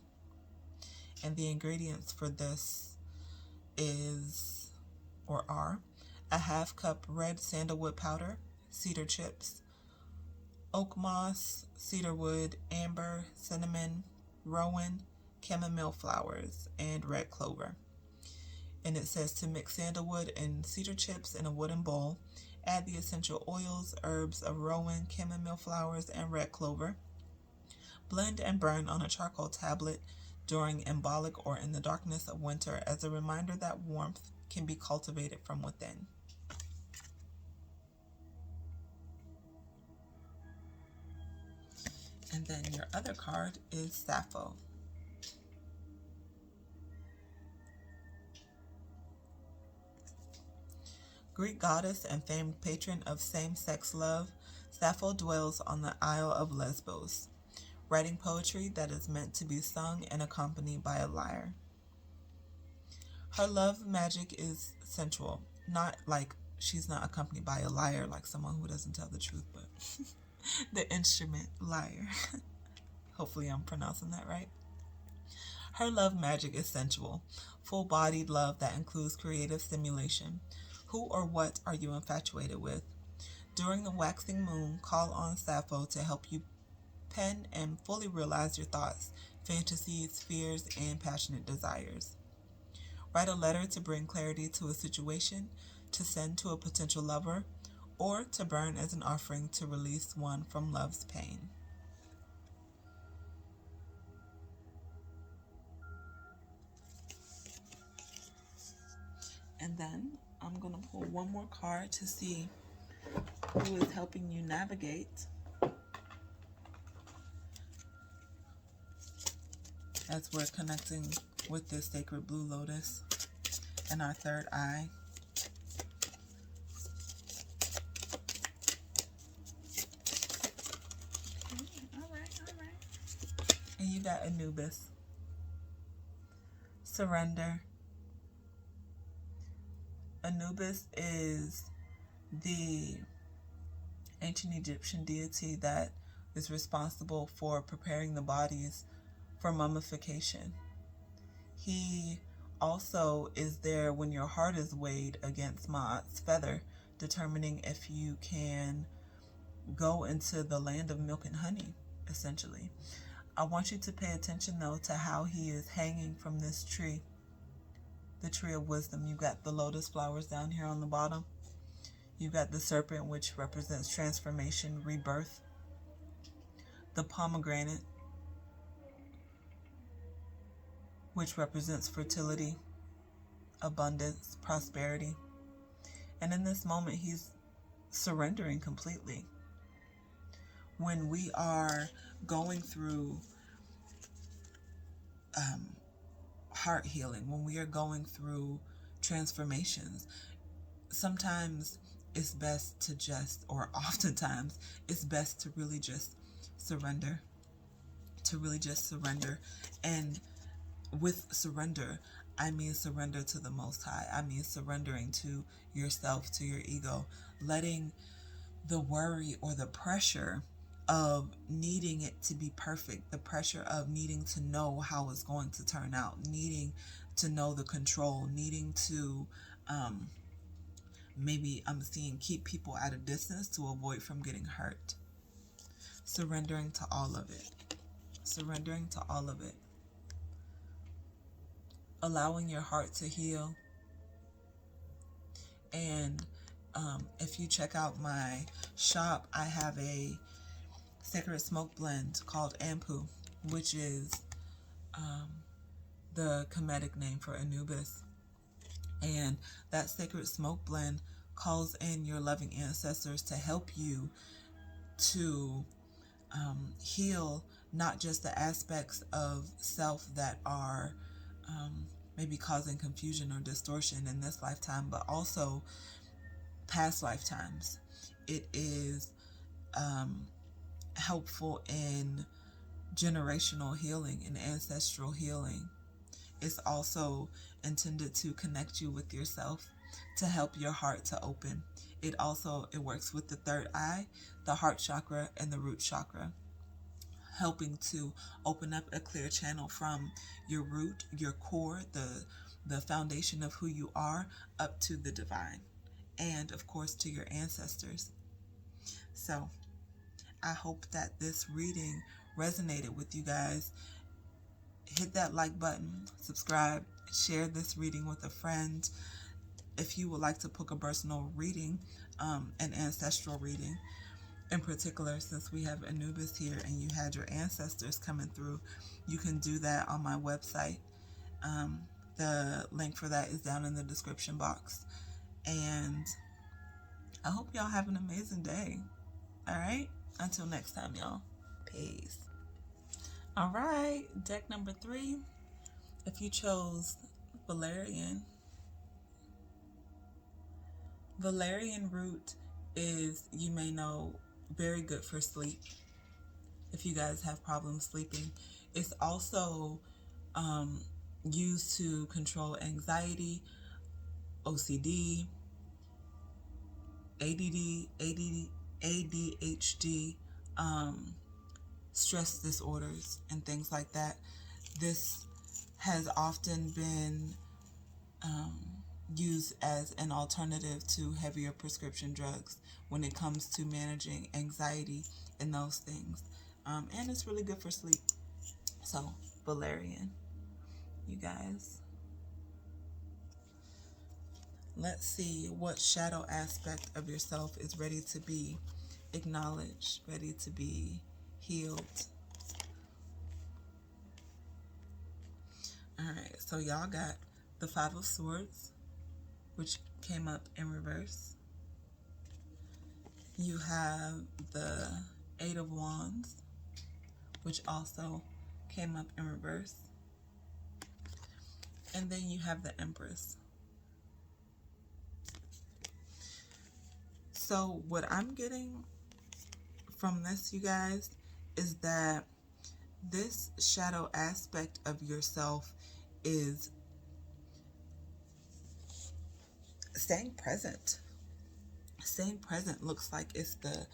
And the ingredients for this is, or are, a half cup red sandalwood powder, cedar chips, oak moss, cedarwood, amber, cinnamon, rowan, chamomile flowers, and red clover. And it says to mix sandalwood and cedar chips in a wooden bowl. Add the essential oils, herbs of rowan, chamomile flowers, and red clover. Blend and burn on a charcoal tablet during embolic or in the darkness of winter as a reminder that warmth can be cultivated from within. And then your other card is Sappho. Greek goddess and famed patron of same-sex love, Sappho dwells on the Isle of Lesbos, writing poetry that is meant to be sung and accompanied by a lyre. Her love magic is sensual, not like she's not accompanied by a lyre like someone who doesn't tell the truth, but the instrument lyre. Hopefully I'm pronouncing that right. Her love magic is sensual, full-bodied love that includes creative stimulation. Who or what are you infatuated with? During the waxing moon, call on Sappho to help you pen and fully realize your thoughts, fantasies, fears, and passionate desires. Write a letter to bring clarity to a situation, to send to a potential lover, or to burn as an offering to release one from love's pain. And then I'm going to pull one more card to see who is helping you navigate as we're connecting with this sacred blue lotus and our third eye. All right. And you got Anubis. Surrender. Anubis is the ancient Egyptian deity that is responsible for preparing the bodies for mummification. He also is there when your heart is weighed against Ma'at's feather, determining if you can go into the land of milk and honey, essentially. I want you to pay attention, though, to how he is hanging from this tree, the tree of wisdom. You've got the lotus flowers down here on the bottom. You've got the serpent, which represents transformation, rebirth. The pomegranate, which represents fertility, abundance, prosperity. And in this moment, he's surrendering completely. When we are going through heart healing, when we are going through transformations, sometimes it's best to just, or oftentimes, it's best to really just surrender. And with surrender, I mean surrender to the Most High. I mean surrendering to yourself, to your ego, letting the worry or the pressure of needing it to be perfect, the pressure of needing to know how it's going to turn out, needing to know the control, needing to maybe I'm seeing keep people at a distance to avoid from getting hurt. Surrendering to all of it. Surrendering to all of it. Allowing your heart to heal. And if you check out my shop, I have a sacred smoke blend called Ampu, which is the Kemetic name for Anubis. And that sacred smoke blend calls in your loving ancestors to help you to heal not just the aspects of self that are maybe causing confusion or distortion in this lifetime, but also past lifetimes. It is helpful in generational healing and ancestral healing. It's also intended to connect you with yourself, to help your heart to open. It works with the third eye, the heart chakra, and the root chakra, helping to open up a clear channel from your root, your core, the foundation of who you are, up to the divine, and of course to your ancestors. So I hope that this reading resonated with you guys. Hit that like button, subscribe, share this reading with a friend. If you would like to book a personal reading, an ancestral reading in particular, since we have Anubis here and you had your ancestors coming through, you can do that on my website. The link for that is down in the description box. And I hope y'all have an amazing day. All right? Until next time, y'all. Peace. All right, deck number 3. If you chose valerian, valerian root is, you may know, very good for sleep. If you guys have problems sleeping, it's also used to control anxiety, OCD, ADHD, stress disorders, and things like that. This has often been used as an alternative to heavier prescription drugs when it comes to managing anxiety and those things. And it's really good for sleep. So, valerian, you guys. Let's see what shadow aspect of yourself is ready to be acknowledged, ready to be healed. Alright, so y'all got the 5 of Swords, which came up in reverse. You have the 8 of Wands, which also came up in reverse. And then you have the Empress. So what I'm getting from this, you guys, is that this shadow aspect of yourself is staying present. Staying present looks like it's the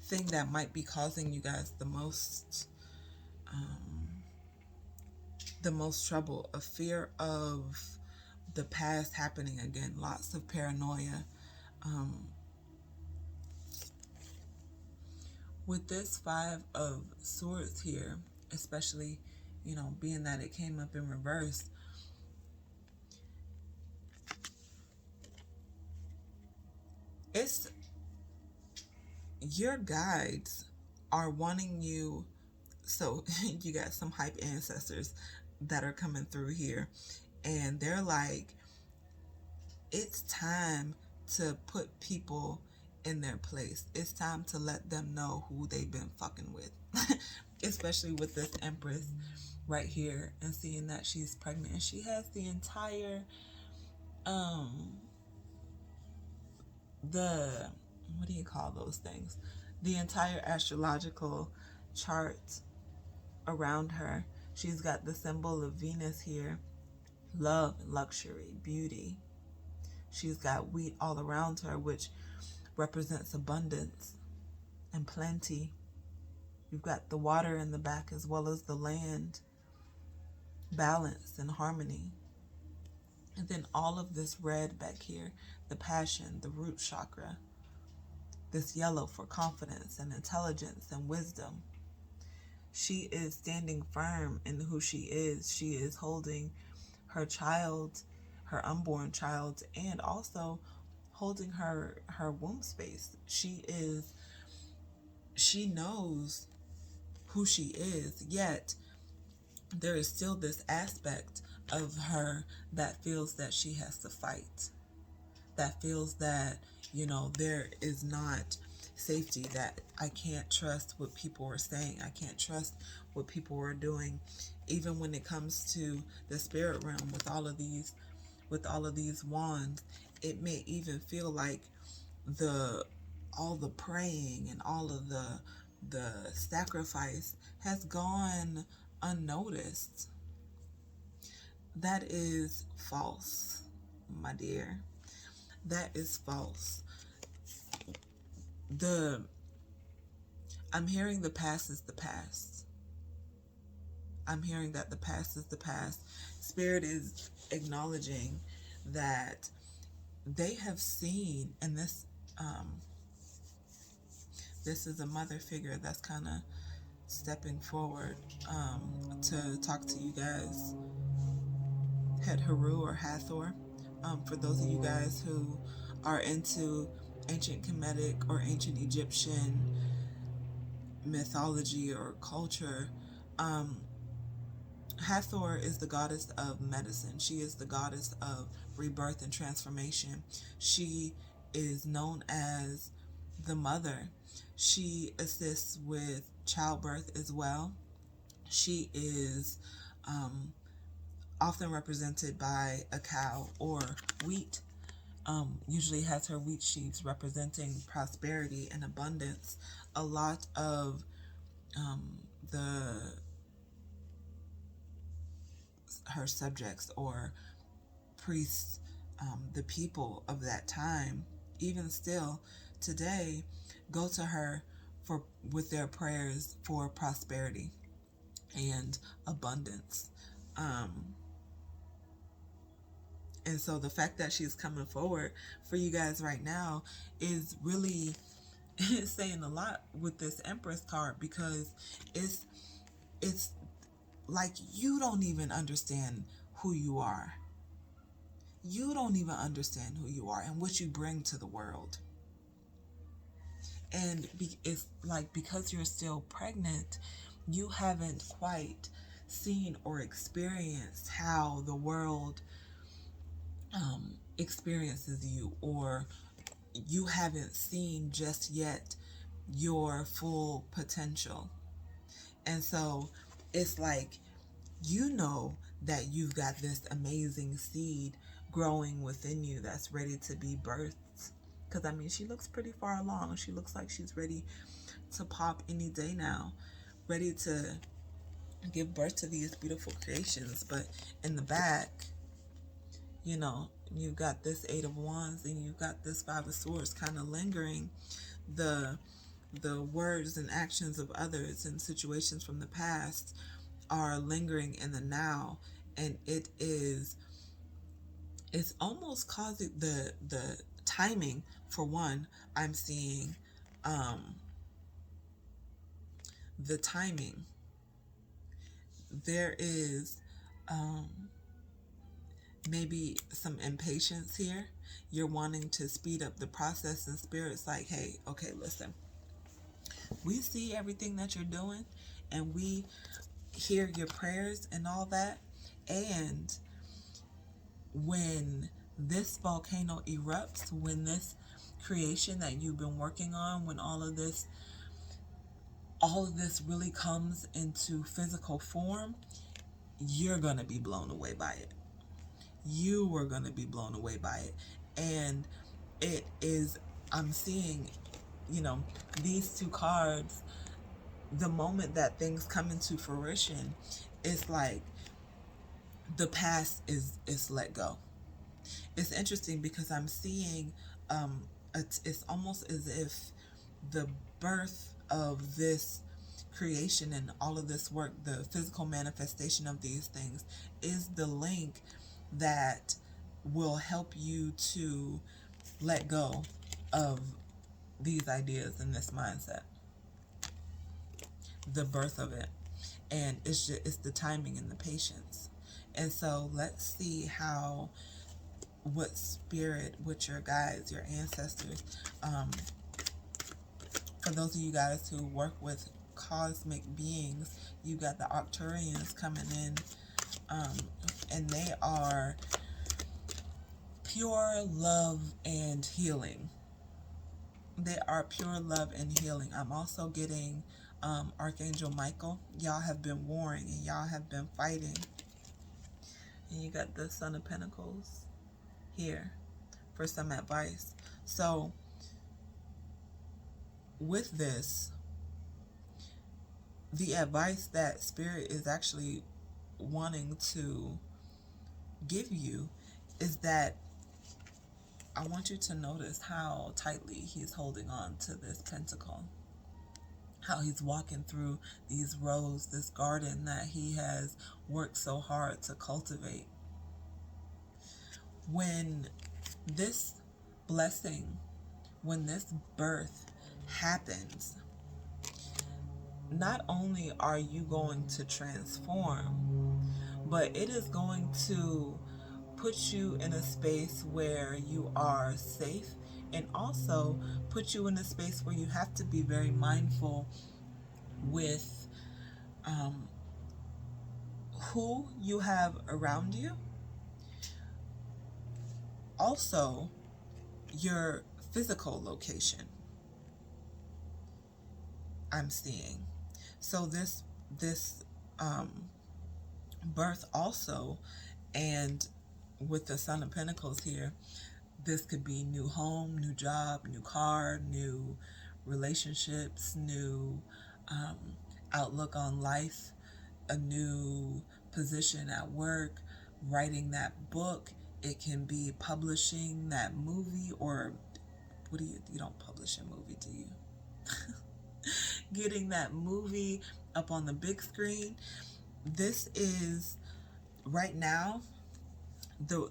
thing that might be causing you guys the most trouble, a fear of the past happening again, lots of paranoia. With this 5 of Swords here, especially, you know, being that it came up in reverse, it's your guides are wanting you. So you got some hype ancestors that are coming through here, and they're like, it's time to put people in their place. It's time to let them know who they've been fucking with. Especially with this Empress right here, and seeing that she's pregnant and she has the entire what do you call those things? The entire astrological chart around her. She's got the symbol of Venus here. Love, luxury, beauty. She's got wheat all around her, which represents abundance and plenty. You've got the water in the back as well as the land. Balance and harmony. And then all of this red back here, the passion, the root chakra. This yellow for confidence and intelligence and wisdom. She is standing firm in who she is. She is holding her child, her unborn child, and also holding her womb space. She knows who she is, yet there is still this aspect of her that feels that she has to fight, that feels that, you know, there is not safety, that I can't trust what people are saying, I can't trust what people are doing. Even when it comes to the spirit realm, with all of these wands, it may even feel like all the praying and all of the sacrifice has gone unnoticed. That is false, my dear. That is false. I'm hearing the past is the past. I'm hearing that the past is the past. Spirit is acknowledging that they have seen, and this is a mother figure that's kind of stepping forward to talk to you guys. Het Haru or Hathor. For those of you guys who are into ancient Kemetic or ancient Egyptian mythology or culture, Hathor is the goddess of medicine. She is the goddess of rebirth and transformation. She is known as the mother. She assists with childbirth as well. She is often represented by a cow or wheat. Usually has her wheat sheaves representing prosperity and abundance. A lot of the her subjects or priests, the people of that time, even still today, go to her for with their prayers for prosperity and abundance. And so the fact that she's coming forward for you guys right now is really saying a lot with this Empress card, because it's like you don't even understand who you are. You don't even understand who you are and what you bring to the world. And it's like because you're still pregnant, you haven't quite seen or experienced how the world experiences you, or you haven't seen just yet your full potential. And so it's like, you know that you've got this amazing seed growing within you that's ready to be birthed. Because I mean, she looks pretty far along. She looks like she's ready to pop any day now, ready to give birth to these beautiful creations. But in the back, you know, you've got this Eight of Wands and you've got this Five of Swords kind of lingering. The words and actions of others and situations from the past are lingering in the now, and it's almost causing the timing. For one, I'm seeing the timing. There is maybe some impatience here. You're wanting to speed up the process, and Spirit's like, hey, okay, listen, we see everything that you're doing and we hear your prayers and all that. And when this volcano erupts, when this creation that you've been working on, when all of this really comes into physical form, you're going to be blown away by it. You are going to be blown away by it. And it is, I'm seeing, you know, these two cards, the moment that things come into fruition, it's like the past is let go. It's interesting because I'm seeing it's almost as if the birth of this creation and all of this work, the physical manifestation of these things, is the link that will help you to let go of these ideas and this mindset. The birth of it. And it's the timing and the patience. And so let's see what Spirit, what your guides, your ancestors, for those of you guys who work with cosmic beings, you got the Arcturians coming in, and they are pure love and healing. They are pure love and healing. I'm also getting Archangel Michael. Y'all have been warring and y'all have been fighting. And you got the Son of Pentacles here for some advice. So with this, the advice that Spirit is actually wanting to give you is that I want you to notice how tightly he's holding on to this pentacle. How he's walking through these rows, this garden that he has worked so hard to cultivate. When this blessing, when this birth happens, not only are you going to transform, but it is going to put you in a space where you are safe, and also put you in a space where you have to be very mindful with who you have around you, also your physical location, I'm seeing. So this birth also, and with the Son of Pentacles here, this could be new home, new job, new car, new relationships, new um, outlook on life, a new position at work, writing that book. It can be publishing that movie, or what do you don't publish a movie, do you? Getting that movie up on the big screen. This is right now the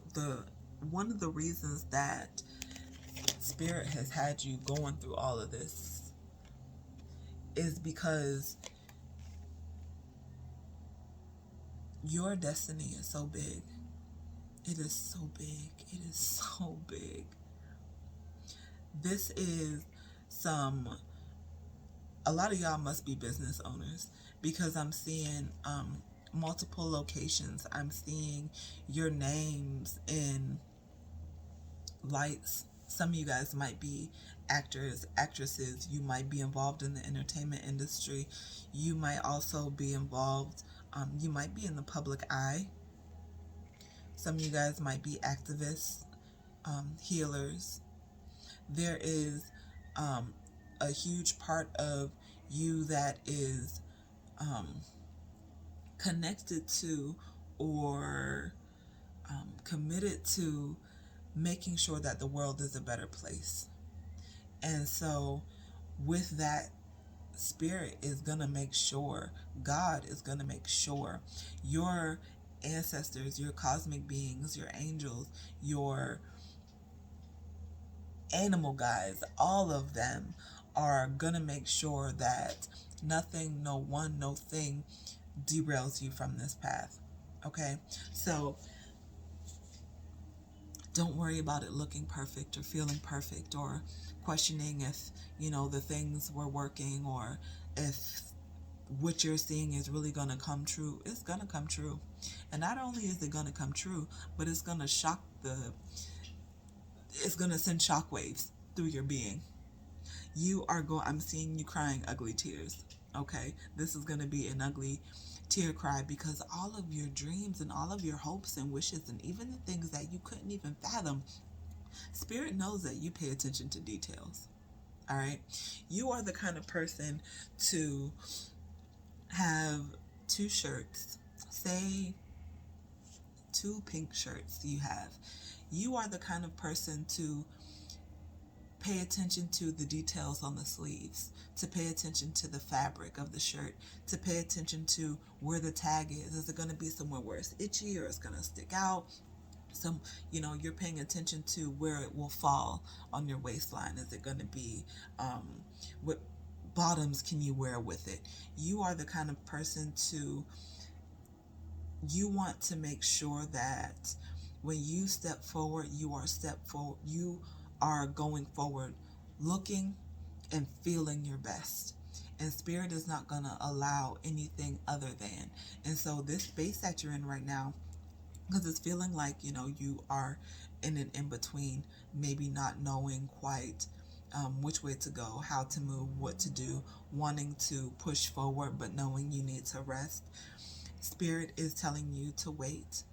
one of the reasons that Spirit has had you going through all of this is because your destiny is so big. It is so big. It is so big. This is a lot of y'all must be business owners, because I'm seeing multiple locations. I'm seeing your names in lights. Some of you guys might be actors, actresses. You might be involved in the entertainment industry. You might also be involved, you might be in the public eye. Some of you guys might be activists, healers. There is a huge part of you that is connected to or committed to making sure that the world is a better place. And so with that, Spirit is going to make sure, God is going to make sure your ancestors, your cosmic beings, your angels, your animal guides, all of them are going to make sure that nothing, no one, no thing derails you from this path. Okay? So don't worry about it looking perfect or feeling perfect or questioning if, the things were working, or if what you're seeing is really going to come true. It's going to come true. And not only is it going to come true, but it's going to it's going to send shockwaves through your being. I'm seeing you crying ugly tears. Okay? This is going to be an ugly tear cry, because all of your dreams and all of your hopes and wishes, and even the things that you couldn't even fathom, Spirit knows that you pay attention to details. All right? You are the kind of person to have 2 shirts, say 2 pink shirts you have. You are the kind of person to pay attention to the details on the sleeves, to pay attention to the fabric of the shirt, to pay attention to where the tag is. Is it going to be somewhere where it's itchy or it's going to stick out? You're paying attention to where it will fall on your waistline. Is it going to be, what bottoms can you wear with it? You are the kind of person you want to make sure that when you step forward, you are going forward looking and feeling your best. And Spirit is not going to allow anything other than. And so this space that you're in right now, because it's feeling like, you are in an in-between, maybe not knowing quite which way to go, how to move, what to do, wanting to push forward, but knowing you need to rest. Spirit is telling you to wait.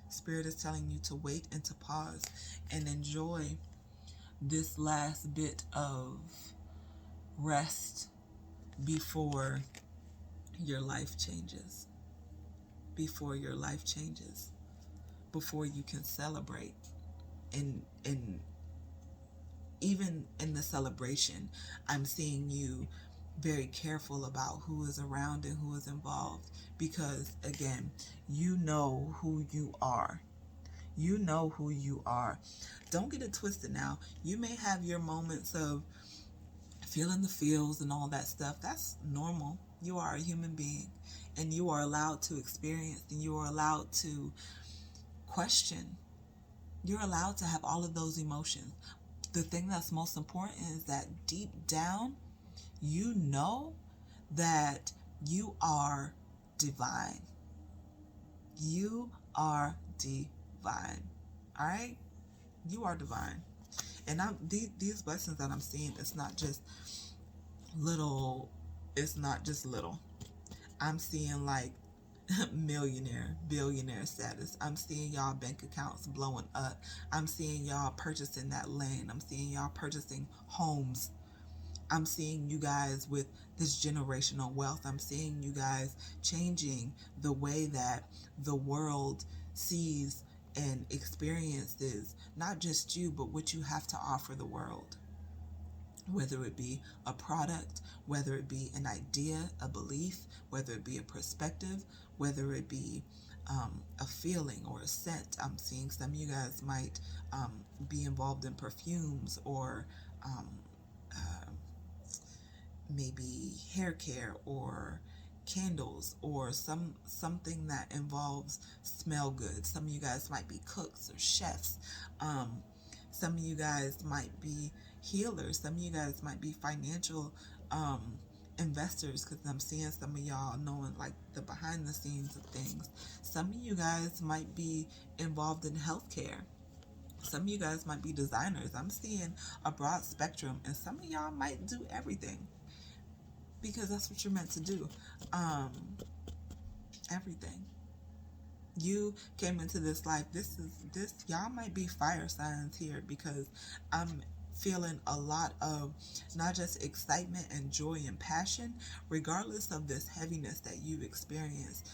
Spirit is telling you to wait and to pause and enjoy this last bit of rest before your life changes. Before your life changes. Before you can celebrate. And even in the celebration, I'm seeing you very careful about who is around and who is involved, because again, you know who you are. You know who you are. Don't get it twisted now. You may have your moments of feeling the feels and all that stuff. That's normal. You are a human being, and you are allowed to experience, and you are allowed to question. You're allowed to have all of those emotions. The thing that's most important is that deep down, you know that You are divine. You are divine. All right? You are divine. And these blessings that I'm seeing, little, it's not just little. I'm seeing like millionaire, billionaire status. I'm seeing y'all bank accounts blowing up. I'm seeing y'all purchasing that land. I'm seeing y'all purchasing homes. I'm seeing you guys with this generational wealth. I'm seeing you guys changing the way that the world sees and experiences not just you, but what you have to offer the world. Whether it be a product, whether it be an idea, a belief, whether it be a perspective, whether it be a feeling or a scent. I'm seeing some of you guys might be involved in perfumes or um, uh, maybe hair care or candles or something that involves smell good. Some of you guys might be cooks or chefs. Um, some of you guys might be healers. Some of you guys might be financial investors, because I'm seeing some of y'all knowing like the behind the scenes of things. Some of you guys might be involved in healthcare. Some of you guys might be designers. I'm seeing a broad spectrum, and some of y'all might do everything because that's what you're meant to do. Um, Everything. You came into this life. This y'all might be fire signs here, because I'm feeling a lot of not just excitement and joy and passion, regardless of this heaviness that you've experienced.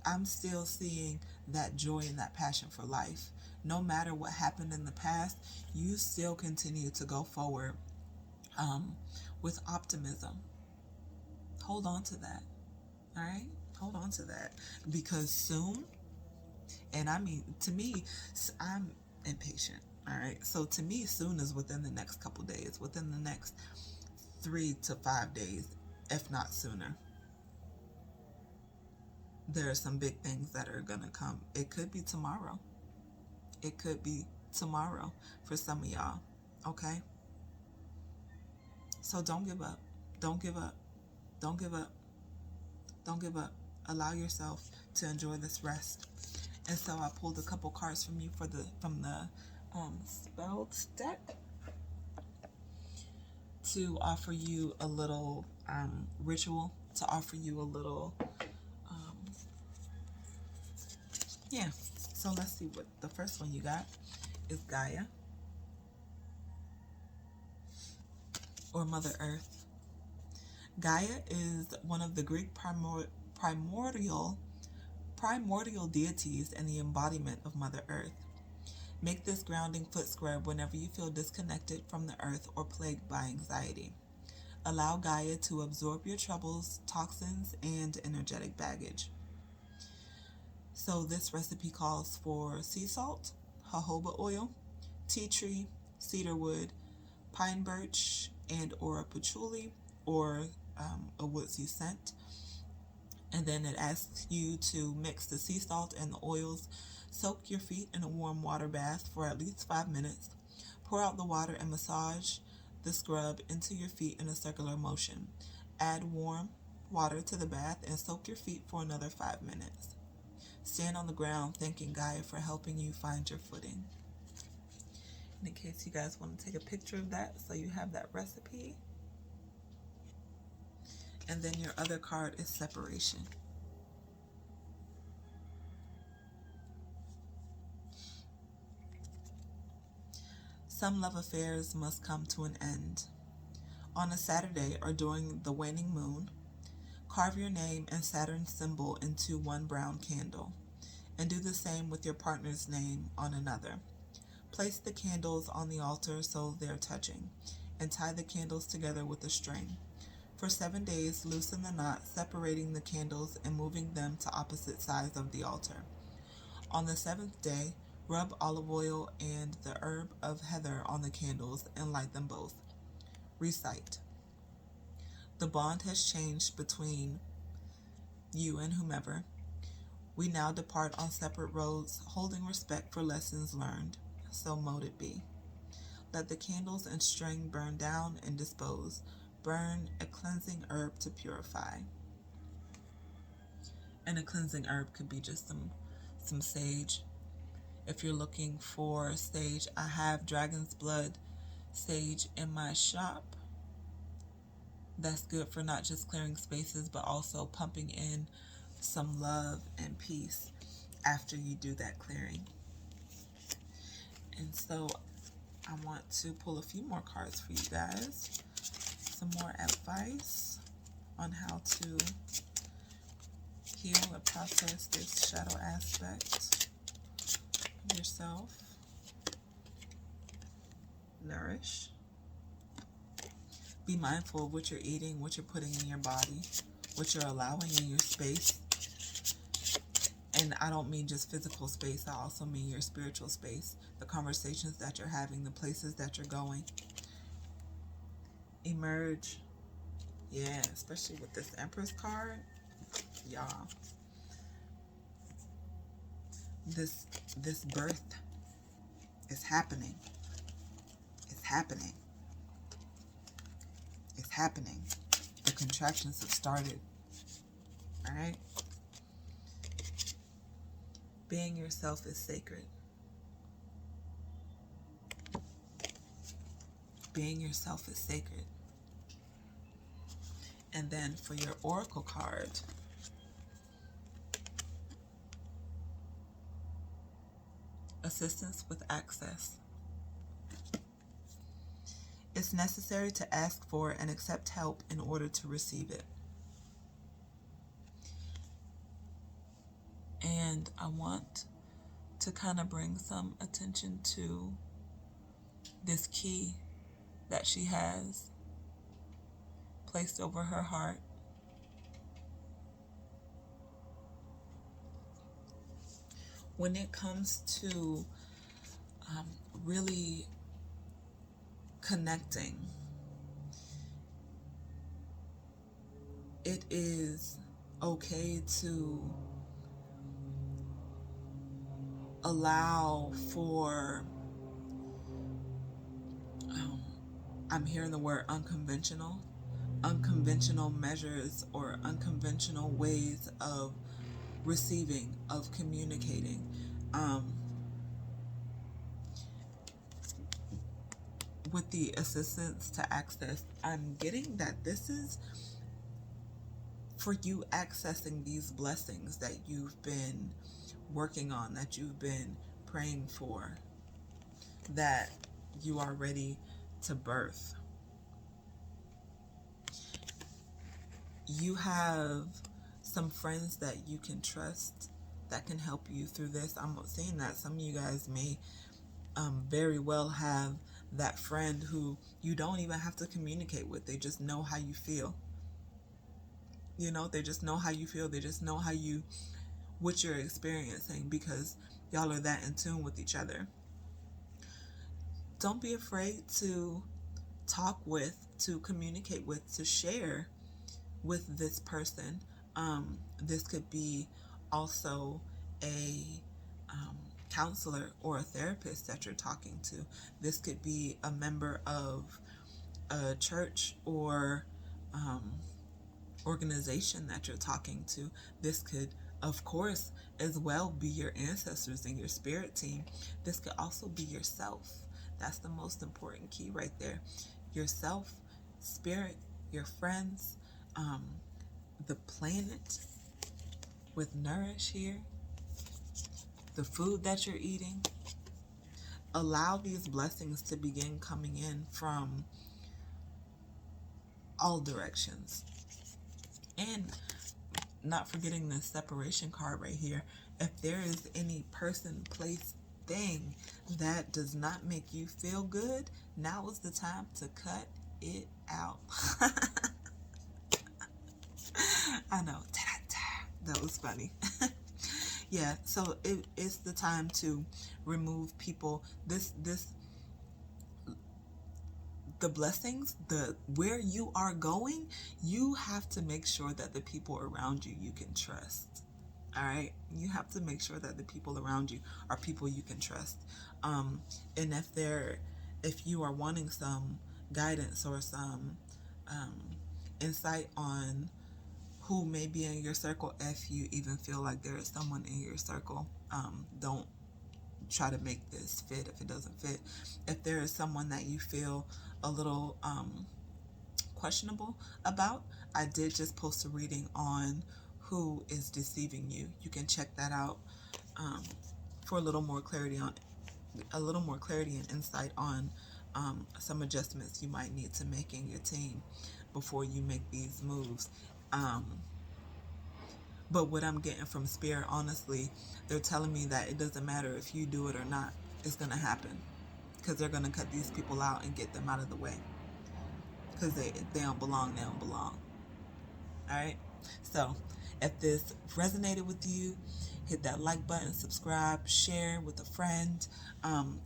I'm still seeing that joy and that passion for life. No matter what happened in the past, you still continue to go forward um, with optimism. Hold on to that. All right? Hold on to that. Because soon, and I mean, to me, I'm impatient. All right. So to me, soon is within the next couple days, within the next 3 to 5 days, if not sooner. There are some big things that are going to come. It could be tomorrow. It could be tomorrow for some of y'all. Okay. So don't give up. Don't give up. Don't give up. Don't give up. Allow yourself to enjoy this rest. And so I pulled a couple cards from you from the spelled deck to offer you a little ritual, to offer you a little, um, yeah. So let's see what the first one you got is. Gaia, or Mother Earth. Gaia is one of the Greek primordial deities and the embodiment of Mother Earth. Make this grounding foot scrub whenever you feel disconnected from the earth or plagued by anxiety. Allow Gaia to absorb your troubles, toxins, and energetic baggage. So this recipe calls for sea salt, jojoba oil, tea tree, cedar wood, pine birch, and or patchouli, or a woodsy scent. And then it asks you to mix the sea salt and the oils. Soak your feet in a warm water bath for at least 5 minutes. Pour out the water and massage the scrub into your feet in a circular motion. Add warm water to the bath and soak your feet for another 5 minutes. Stand on the ground thanking Gaia for helping you find your footing. And in case you guys want to take a picture of that, so you have that recipe. And then your other card is separation. Some love affairs must come to an end. On a Saturday or during the waning moon, carve your name and Saturn's symbol into one brown candle, and do the same with your partner's name on another. Place the candles on the altar so they're touching, and tie the candles together with a string. For 7 days, loosen the knot, separating the candles and moving them to opposite sides of the altar. On the 7th day, rub olive oil and the herb of heather on the candles and light them both. Recite. The bond has changed between you and whomever. We now depart on separate roads, holding respect for lessons learned. So mote it be. Let the candles and string burn down and dispose. Burn a cleansing herb to purify. And a cleansing herb could be just some sage. If you're looking for sage, I have dragon's blood sage in my shop. That's good for not just clearing spaces, but also pumping in some love and peace after you do that clearing. And so I want to pull a few more cards for you guys. Some more advice on how to heal and process this shadow aspect of yourself. Nourish. Be mindful of what you're eating, what you're putting in your body, what you're allowing in your space. And I don't mean just physical space, I also mean your spiritual space, the conversations that you're having, the places that you're going. Emerge. Yeah, especially with this Empress card. Y'all. This birth is happening. It's happening. It's happening. The contractions have started. All right? Being yourself is sacred. Being yourself is sacred. And then for your oracle card, assistance with access. It's necessary to ask for and accept help in order to receive it. And I want to kind of bring some attention to this key that she has placed over her heart. When it comes to really connecting, it is okay to allow for, I'm hearing the word unconventional measures or unconventional ways of receiving, of communicating. With the assistance to access, I'm getting that this is for you accessing these blessings that you've been working on, that you've been praying for, that you are ready to birth. You have some friends that you can trust that can help you through this. I'm saying that some of you guys may very well have that friend who you don't even have to communicate with. They just know how you feel. You know, they just know how you feel. They just know what you're experiencing, because y'all are that in tune with each other. Don't be afraid to talk with, to communicate with, to share with this person. This could be also a counselor or a therapist that you're talking to. This could be a member of a church or organization that you're talking to. This could, of course, as well be your ancestors and your spirit team. This could also be yourself. That's the most important key right there. Yourself, spirit, your friends, the planet with nourish here, the food that you're eating. Allow these blessings to begin coming in from all directions. And not forgetting the separation card right here. If there is any person, place, thing that does not make you feel good, now is the time to cut it out. I know. That was funny. Yeah, so it's the time to remove people. The blessings, where you are going, you have to make sure that the people around you can trust. All right, you have to make sure that the people around you are people you can trust. And if you are wanting some guidance or some insight on who may be in your circle, if you even feel like there is someone in your circle. Don't try to make this fit if it doesn't fit. If there is someone that you feel a little questionable about, I did just post a reading on who is deceiving you. You can check that out for a little more clarity and insight on some adjustments you might need to make in your team before you make these moves. But what I'm getting from Spirit, honestly, they're telling me that it doesn't matter if you do it or not. It's going to happen. Because they're going to cut these people out and get them out of the way. Because they don't belong. They don't belong. All right? So, if this resonated with you, hit that like button, subscribe, share with a friend.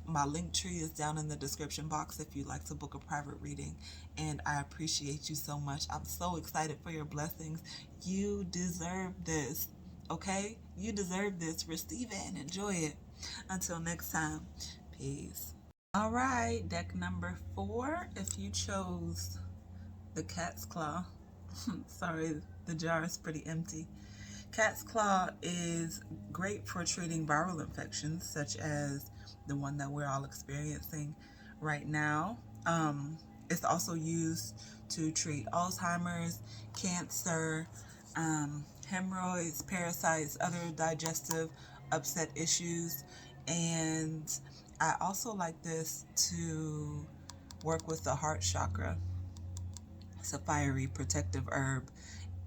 My link tree is down in the description box if you'd like to book a private reading. And I appreciate you so much. I'm so excited for your blessings. You deserve this, okay? You deserve this. Receive it and enjoy it. Until next time, peace. All right, deck number 4. If you chose the cat's claw, sorry, the jar is pretty empty. Cat's claw is great for treating viral infections, such as the one that we're all experiencing right now. It's also used to treat Alzheimer's, cancer, hemorrhoids, parasites, other digestive upset issues. And I also like this to work with the heart chakra. It's a fiery protective herb,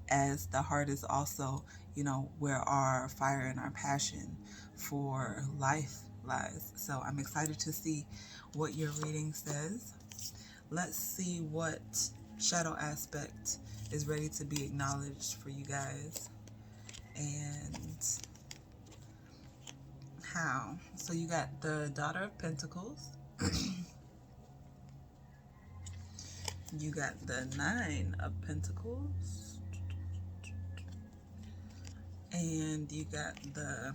as the heart is also, where our fire and our passion for life lies. So I'm excited to see what your reading says. Let's see what shadow aspect is ready to be acknowledged for you guys. And how. So you got the Daughter of Pentacles. You got the Nine of Pentacles. And you got the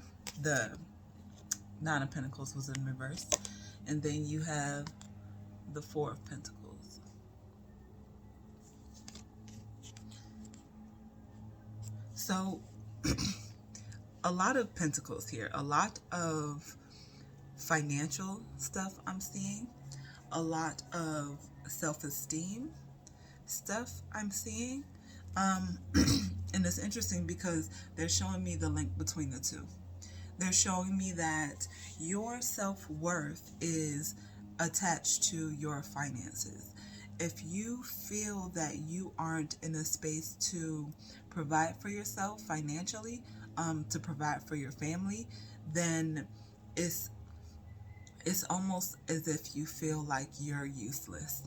Nine of Pentacles was in reverse. And then you have the Four of Pentacles. So a lot of pentacles here, a lot of financial stuff I'm seeing, a lot of self-esteem stuff I'm seeing. And it's interesting because they're showing me the link between the two. They're showing me that your self-worth is attached to your finances. If you feel that you aren't in a space to provide for yourself financially, to provide for your family, then it's almost as if you feel like you're useless.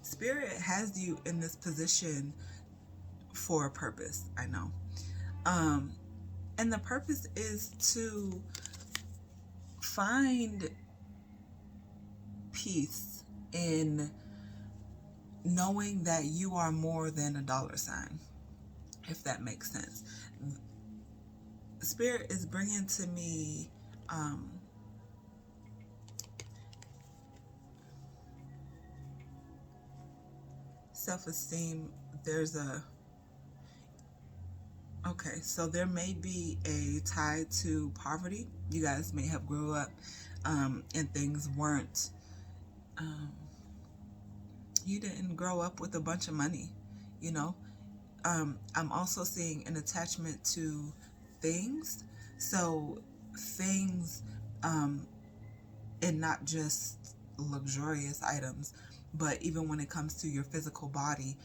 Spirit has you in this position for a purpose, I know. And the purpose is to find peace in knowing that you are more than a dollar sign, if that makes sense. Spirit is bringing to me self-esteem. Okay, so there may be a tie to poverty. You guys may have grew up and things weren't, you didn't grow up with a bunch of money, I'm also seeing an attachment to things. So things, and not just luxurious items, but even when it comes to your physical body,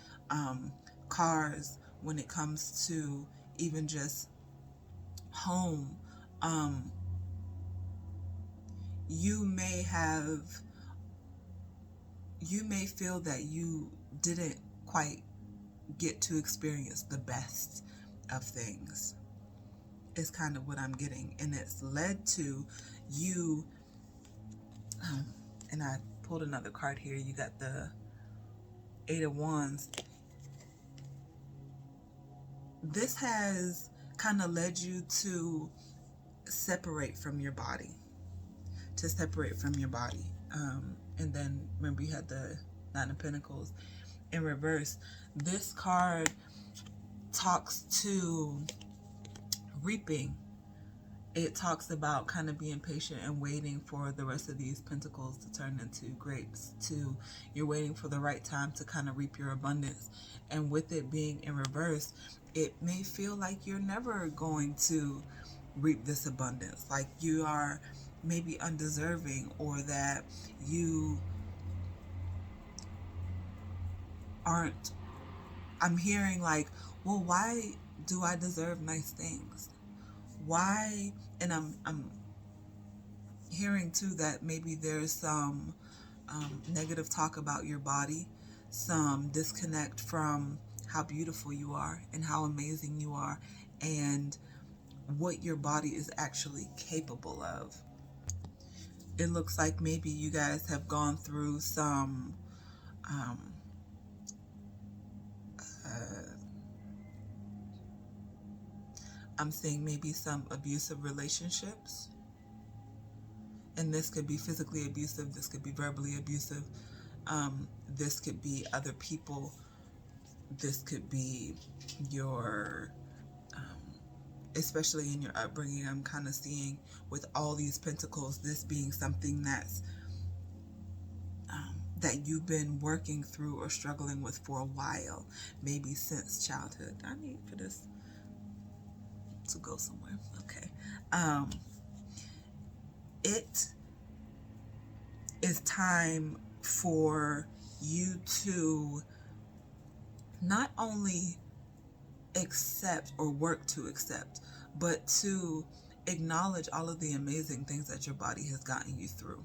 cars, when it comes to even just home, you may feel that you didn't quite get to experience the best of things, is kind of what I'm getting. And it's led to you, and I pulled another card here. You got the Eight of Wands. This has kind of led you to separate from your body. And then remember you had the Nine of Pentacles in reverse. This card talks to reaping. It talks about kind of being patient and waiting for the rest of these pentacles to turn into grapes. You're waiting for the right time to kind of reap your abundance. And with it being in reverse, it may feel like you're never going to reap this abundance, like you are maybe undeserving, or that you aren't. I'm hearing like, well, why do I deserve nice things? Why? And I'm hearing too that maybe there's some negative talk about your body, some disconnect from how beautiful you are and how amazing you are, and what your body is actually capable of. It looks like maybe you guys have gone through some I'm seeing maybe some abusive relationships. And this could be physically abusive, this could be verbally abusive, this could be other people, this could be your, especially in your upbringing. I'm kind of seeing with all these pentacles, this being something that's that you've been working through or struggling with for a while, maybe since childhood. I need for this to go somewhere. Okay. It is time for you to not only accept or work to accept, but to acknowledge all of the amazing things that your body has gotten you through.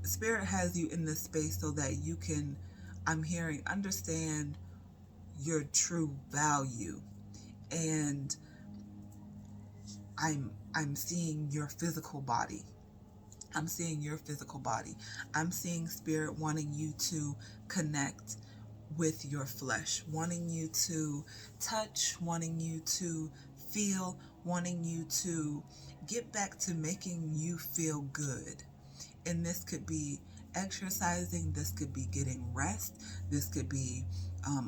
Spirit has you in this space so that you can, I'm hearing, understand your true value. And I'm seeing your physical body. I'm seeing your physical body. I'm seeing Spirit wanting you to connect with your flesh, wanting you to touch, wanting you to feel, wanting you to get back to making you feel good. And this could be exercising, this could be getting rest, this could be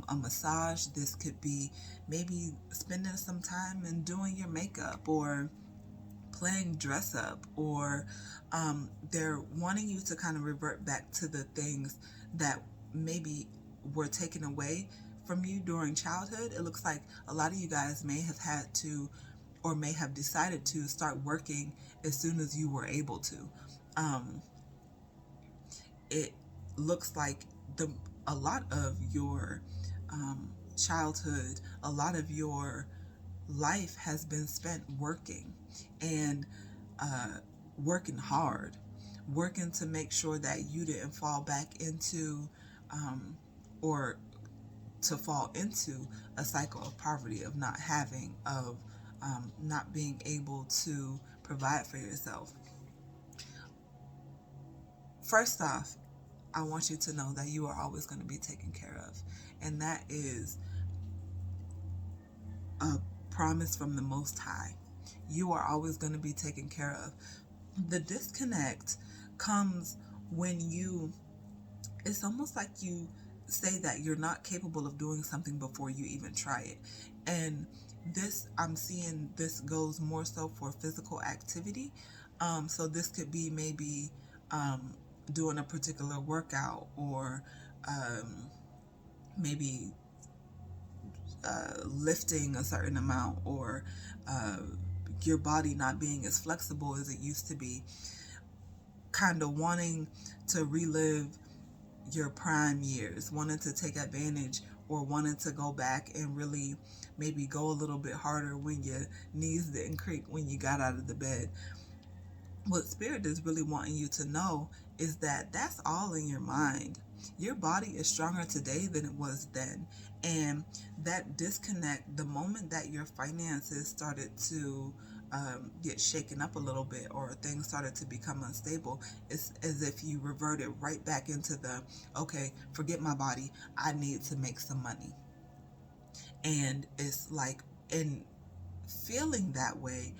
a massage, this could be maybe spending some time and doing your makeup, or playing dress up, or they're wanting you to kind of revert back to the things that maybe were taken away from you during childhood. It looks like a lot of you guys may have had to, or may have decided to start working as soon as you were able to. It looks like a lot of your childhood, a lot of your life has been spent working, and working hard, working to make sure that you didn't fall back into or to fall into a cycle of poverty, of not having, of not being able to provide for yourself. First off, I want you to know that you are always going to be taken care of. And that is a promise from the Most High. You are always going to be taken care of. The disconnect comes when it's almost like you say that you're not capable of doing something before you even try it. And this, I'm seeing this goes more so for physical activity. So this could be maybe doing a particular workout, or maybe lifting a certain amount, or your body not being as flexible as it used to be, kind of wanting to relive your prime years, wanting to take advantage, or wanting to go back and really maybe go a little bit harder when your knees didn't creak when you got out of the bed. What Spirit is really wanting you to know is that that's all in your mind. Your body is stronger today than it was then. And that disconnect, the moment that your finances started to get shaken up a little bit, or things started to become unstable, it's as if you reverted right back into the, okay, forget my body, I need to make some money. And it's like, in feeling that way,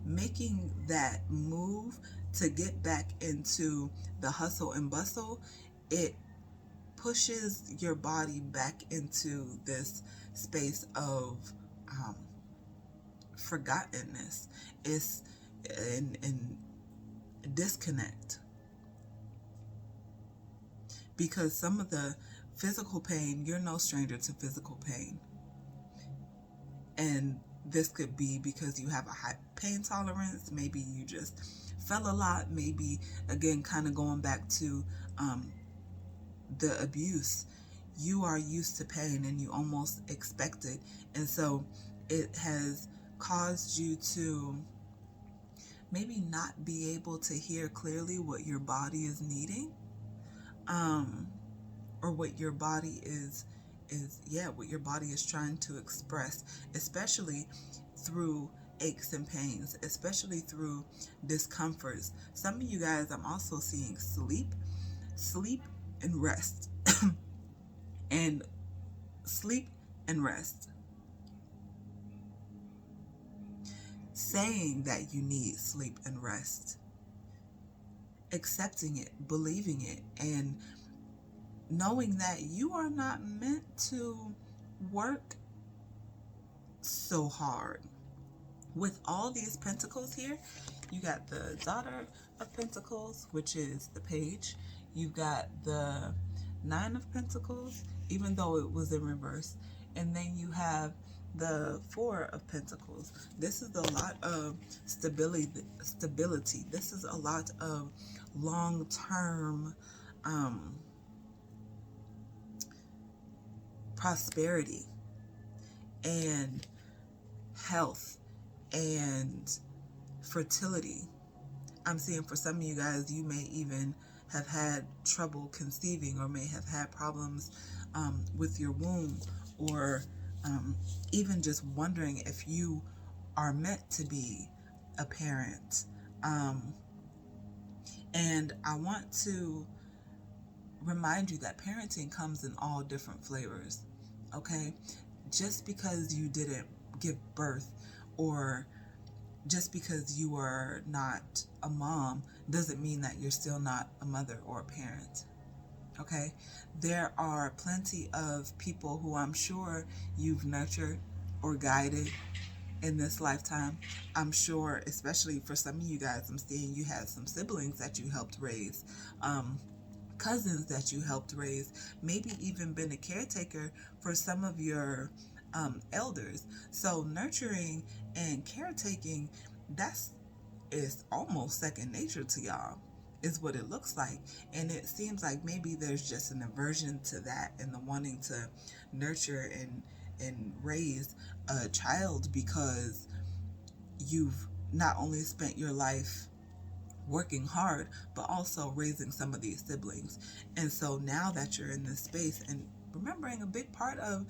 making that move to get back into the hustle and bustle, it pushes your body back into this space of um, forgottenness. It's in disconnect, because some of the physical pain, you're no stranger to physical pain, and this could be because you have a high pain tolerance. Maybe you just fell a lot. Maybe, again, kind of going back to the abuse, you are used to pain and you almost expect it. And so it has caused you to maybe not be able to hear clearly what your body is needing, or what your body what your body is trying to express, especially through aches and pains, especially through discomforts. Some of you guys, I'm also seeing sleep and rest, and sleep and rest. Saying that you need sleep and rest, accepting it, believing it, and knowing that you are not meant to work so hard. With all these pentacles here, you got the Daughter of Pentacles, which is the Page. You've got the Nine of Pentacles, even though it was in reverse. And then you have the Four of Pentacles. This is a lot of stability. This is a lot of long-term prosperity and health and fertility. I'm seeing for some of you guys, you may even have had trouble conceiving, or may have had problems with your womb, or even just wondering if you are meant to be a parent. And I want to remind you that parenting comes in all different flavors, okay? Just because you didn't give birth, or just because you are not a mom, doesn't mean that you're still not a mother or a parent, okay? There are plenty of people who I'm sure you've nurtured or guided in this lifetime. I'm sure, especially for some of you guys, I'm seeing you had some siblings that you helped raise, cousins that you helped raise, maybe even been a caretaker for some of your elders. So nurturing and caretaking, is almost second nature to y'all, is what it looks like. And it seems like maybe there's just an aversion to that, and the wanting to nurture and raise a child, because you've not only spent your life working hard, but also raising some of these siblings. And so now that you're in this space, and remembering a big part of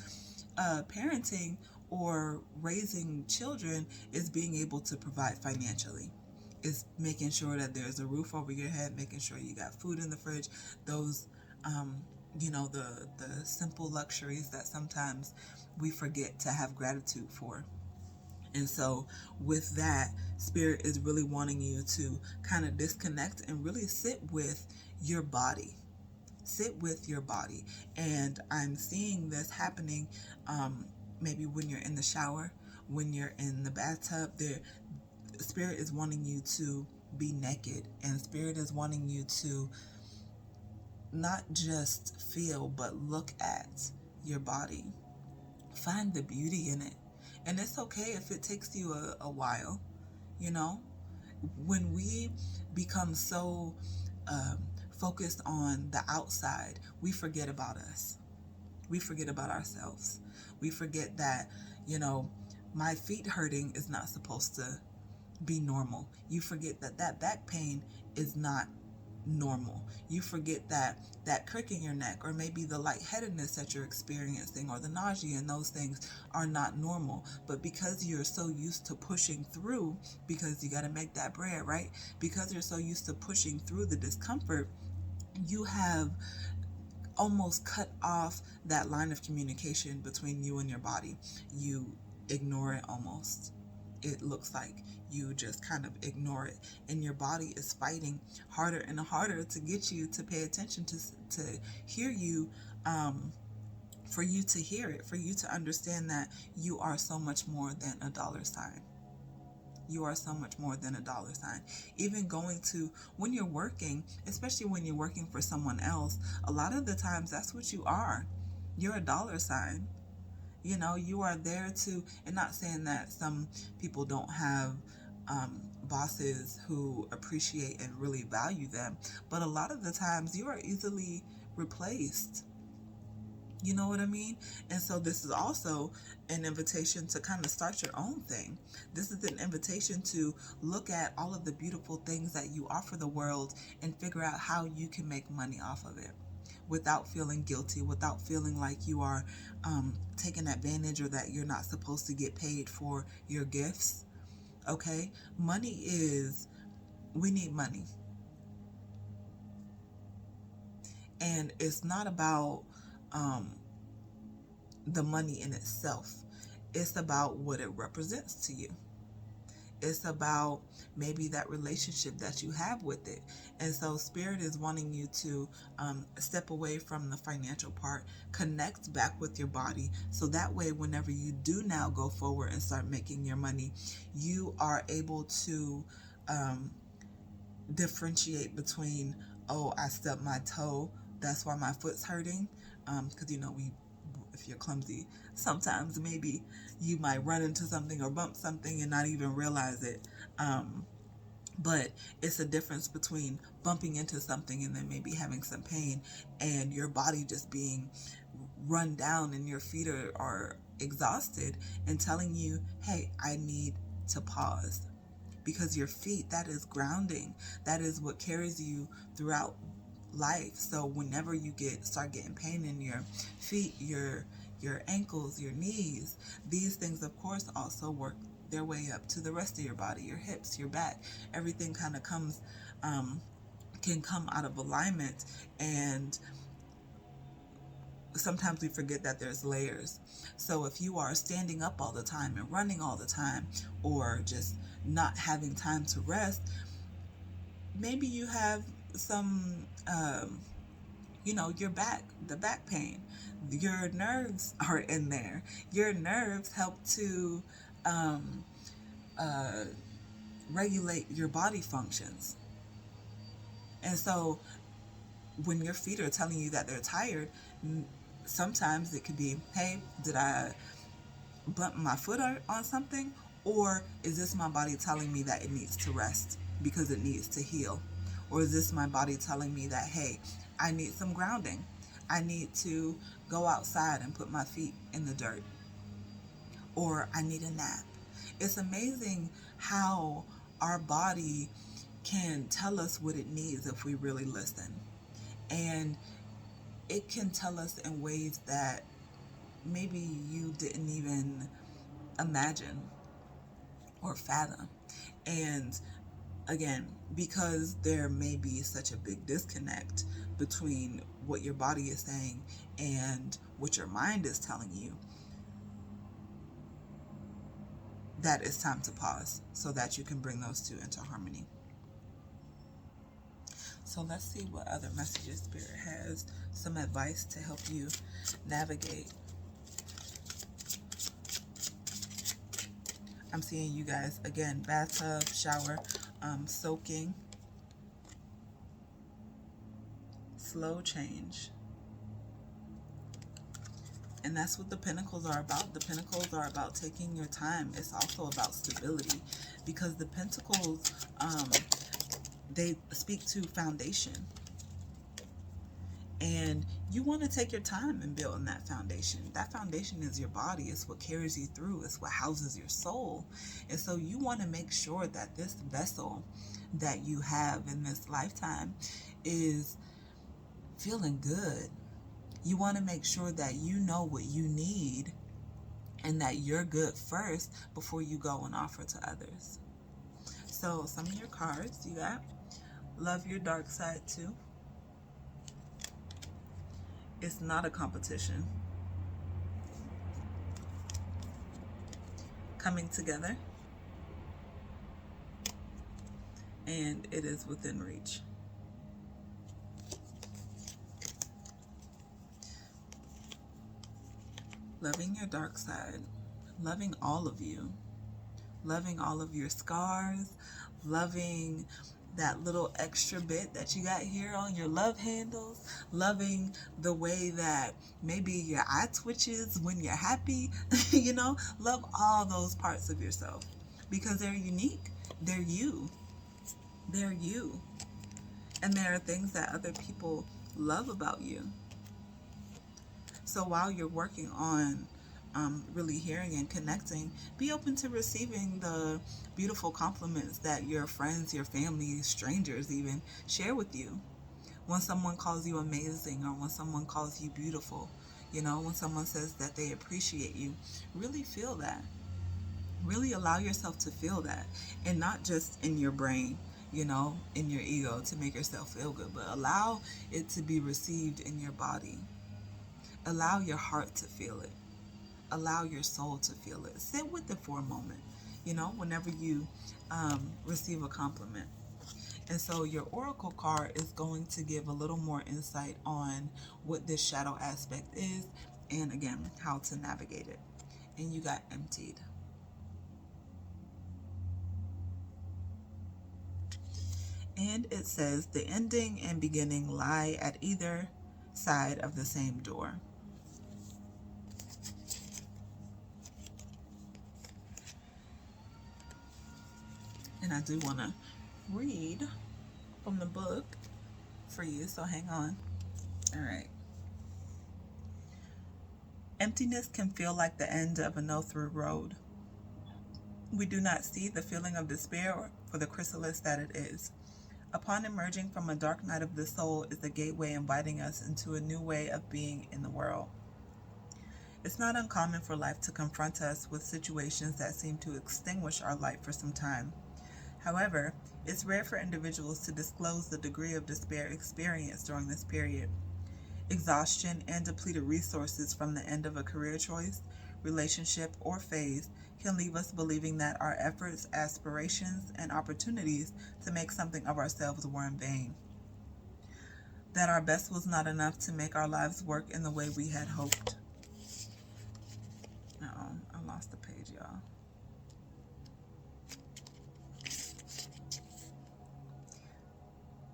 parenting or raising children is being able to provide financially, is making sure that there's a roof over your head, making sure you got food in the fridge, those the simple luxuries that sometimes we forget to have gratitude for. And so with that, Spirit is really wanting you to kind of disconnect and really sit with your body. Sit with your body. And I'm seeing this happening maybe when you're in the shower, when you're in the bathtub. Spirit is wanting you to be naked, and Spirit is wanting you to not just feel, but look at your body. Find the beauty in it. And it's okay if it takes you a while, you know? When we become so focused on the outside, we forget about us. We forget about ourselves. We forget that, my feet hurting is not supposed to be normal. You forget that back pain is not normal. You forget that crick in your neck, or maybe the lightheadedness that you're experiencing, or the nausea, and those things are not normal. But because you're so used to pushing through, because you got to make that bread, right? Because you're so used to pushing through the discomfort, you have almost cut off that line of communication between you and your body. You ignore it almost. it looks like you just kind of ignore it, and your body is fighting harder and harder to get you to pay attention, to hear you, for you to hear it, for you to understand that you are so much more than a dollar sign. You are so much more than a dollar sign. Even going to, when you're working, especially when you're working for someone else, a lot of the times that's what you are. You're a dollar sign. You know, you are there to, and not saying that some people don't have bosses who appreciate and really value them, but a lot of the times you are easily replaced. You know what I mean? And so this is also an invitation to kind of start your own thing. This is an invitation to look at all of the beautiful things that you offer the world and figure out how you can make money off of it without feeling guilty, without feeling like you are taken advantage or that you're not supposed to get paid for your gifts. Okay? We need money. And it's not about the money in itself. It's about what it represents to you. It's about maybe that relationship that you have with it. And so Spirit is wanting you to step away from the financial part, connect back with your body. So that way, whenever you do now go forward and start making your money, you are able to differentiate between, oh, I stubbed my toe, that's why my foot's hurting. Because, if you're clumsy, sometimes maybe you might run into something or bump something and not even realize it. But it's a difference between bumping into something and then maybe having some pain and your body just being run down and your feet are exhausted and telling you, hey, I need to pause. Because your feet, that is grounding. That is what carries you throughout life. So whenever you start getting pain in your feet, your ankles, your knees, these things of course also work their way up to the rest of your body, your hips, your back. Everything kind of can come out of alignment, and sometimes we forget that there's layers. So if you are standing up all the time and running all the time, or just not having time to rest, maybe you have some the back pain. Your nerves are in there. Your nerves help to regulate your body functions. And so when your feet are telling you that they're tired, sometimes it could be, hey, did I bump my foot on something? Or is this my body telling me that it needs to rest because it needs to heal? Or is this my body telling me that, hey, I need some grounding. I need to go outside and put my feet in the dirt. Or I need a nap. It's amazing how our body can tell us what it needs if we really listen. And it can tell us in ways that maybe you didn't even imagine or fathom. And again, because there may be such a big disconnect between what your body is saying and what your mind is telling you, that it's time to pause so that you can bring those two into harmony. So let's see what other messages Spirit has, some advice to help you navigate. I'm seeing you guys, again, bathtub, shower, soaking, slow change. And that's what the Pentacles are about. The Pentacles are about taking your time. It's also about stability, because the Pentacles, they speak to foundation. And you want to take your time in building that foundation. That foundation is your body. It's what carries you through. It's what houses your soul. And so you want to make sure that this vessel that you have in this lifetime is feeling good. You want to make sure that you know what you need and that you're good first before you go and offer to others. So some of your cards, you got love your dark side too. It's not a competition. Coming together. and it is within reach. Loving your dark side, loving all of you, loving all of your scars, loving that little extra bit that you got here on your love handles, loving the way that maybe your eye twitches when you're happy, love all those parts of yourself because they're unique. They're you. They're you. And there are things that other people love about you. So while you're working on really hearing and connecting, be open to receiving the beautiful compliments that your friends, your family, strangers even share with you. When someone calls you amazing or when someone calls you beautiful, when someone says that they appreciate you, really feel that. Really allow yourself to feel that, and not just in your brain, in your ego to make yourself feel good, but allow it to be received in your body. Allow your heart to feel it. Allow your soul to feel it. Sit with it for a moment, whenever you receive a compliment. And so your oracle card is going to give a little more insight on what this shadow aspect is and, again, how to navigate it. And you got emptied. And it says the ending and beginning lie at either side of the same door. And I do want to read from the book for you, so hang on. All right. Emptiness can feel like the end of a no-through road. We do not see the feeling of despair for the chrysalis that it is. Upon emerging from a dark night of the soul is the gateway inviting us into a new way of being in the world. It's not uncommon for life to confront us with situations that seem to extinguish our light for some time. However, it's rare for individuals to disclose the degree of despair experienced during this period. Exhaustion and depleted resources from the end of a career choice, relationship, or phase can leave us believing that our efforts, aspirations, and opportunities to make something of ourselves were in vain. That our best was not enough to make our lives work in the way we had hoped. Uh-oh, I lost the page, y'all.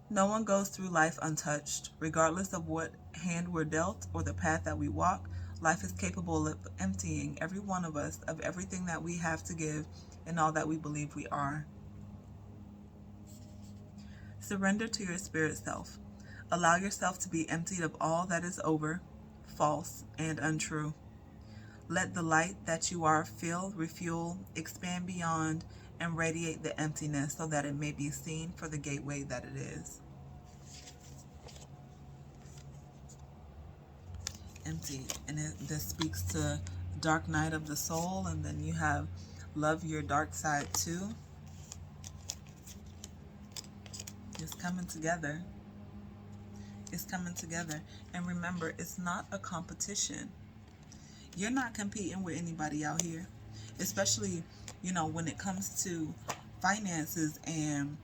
No one goes through life untouched. Regardless of what hand we're dealt or the path that we walk, life is capable of emptying every one of us of everything that we have to give and all that we believe we are. Surrender to your spirit self. Allow yourself to be emptied of all that is over, false, and untrue. Let the light that you are fill, refuel, expand beyond, and radiate the emptiness so that it may be seen for the gateway that it is. Empty. And this speaks to dark night of the soul, and then you have love your dark side too. It's coming together. It's coming together. And remember, it's not a competition. You're not competing with anybody out here, especially, when it comes to finances and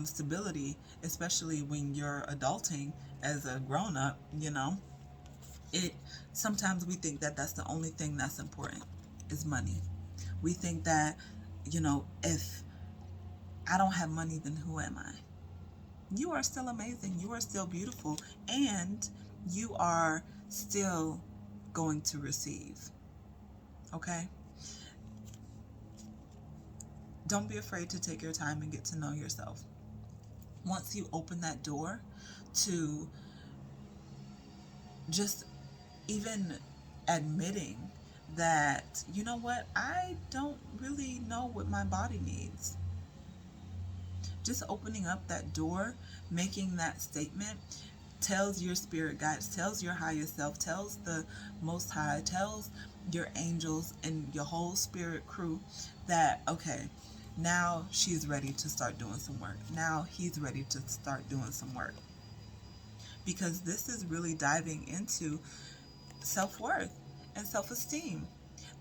stability, especially when you're adulting as a grown-up, sometimes we think that that's the only thing that's important is money. We think that, if I don't have money, then who am I? You are still amazing. You are still beautiful. And you are still going to receive. Okay? Don't be afraid to take your time and get to know yourself. Once you open that door to just even admitting that, you know what, I don't really know what my body needs. Just opening up that door, making that statement, tells your spirit guides, tells your higher self, tells the Most High, tells your angels and your whole spirit crew that, okay, now she's ready to start doing some work. Now he's ready to start doing some work. Because this is really diving into self-worth and self-esteem.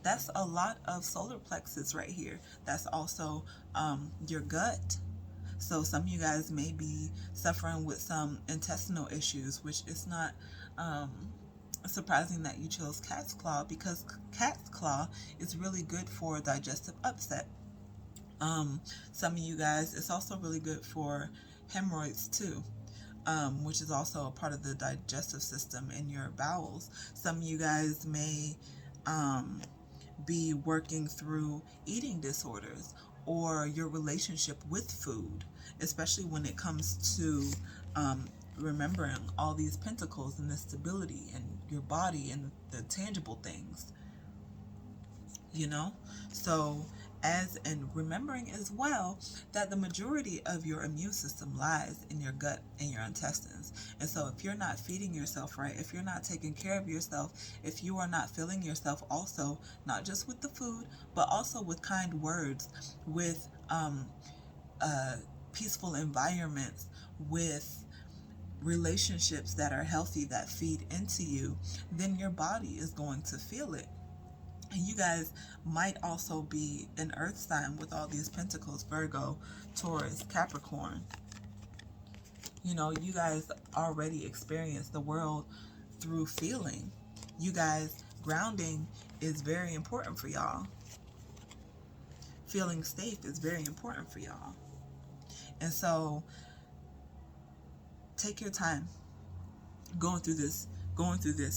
That's a lot of solar plexus right here. That's also your gut. So some of you guys may be suffering with some intestinal issues, which is not um, surprising that you chose cat's claw, because cat's claw is really good for digestive upset. Um, some of you guys, it's also really good for hemorrhoids too. Which is also a part of the digestive system in your bowels. Some of you guys may um, be working through eating disorders or your relationship with food, especially when it comes to um, remembering all these pentacles and the stability and your body and the tangible things, you know? So, and remembering as well that the majority of your immune system lies in your gut and your intestines. And so if you're not feeding yourself right, if you're not taking care of yourself, if you are not filling yourself also, not just with the food, but also with kind words, with uh, peaceful environments, with relationships that are healthy, that feed into you, then your body is going to feel it. And you guys might also be an earth sign with all these pentacles: Virgo, Taurus, Capricorn. You know, you guys already experience the world through feeling. You guys, grounding is very important for y'all. Feeling safe is very important for y'all. And so take your time going through this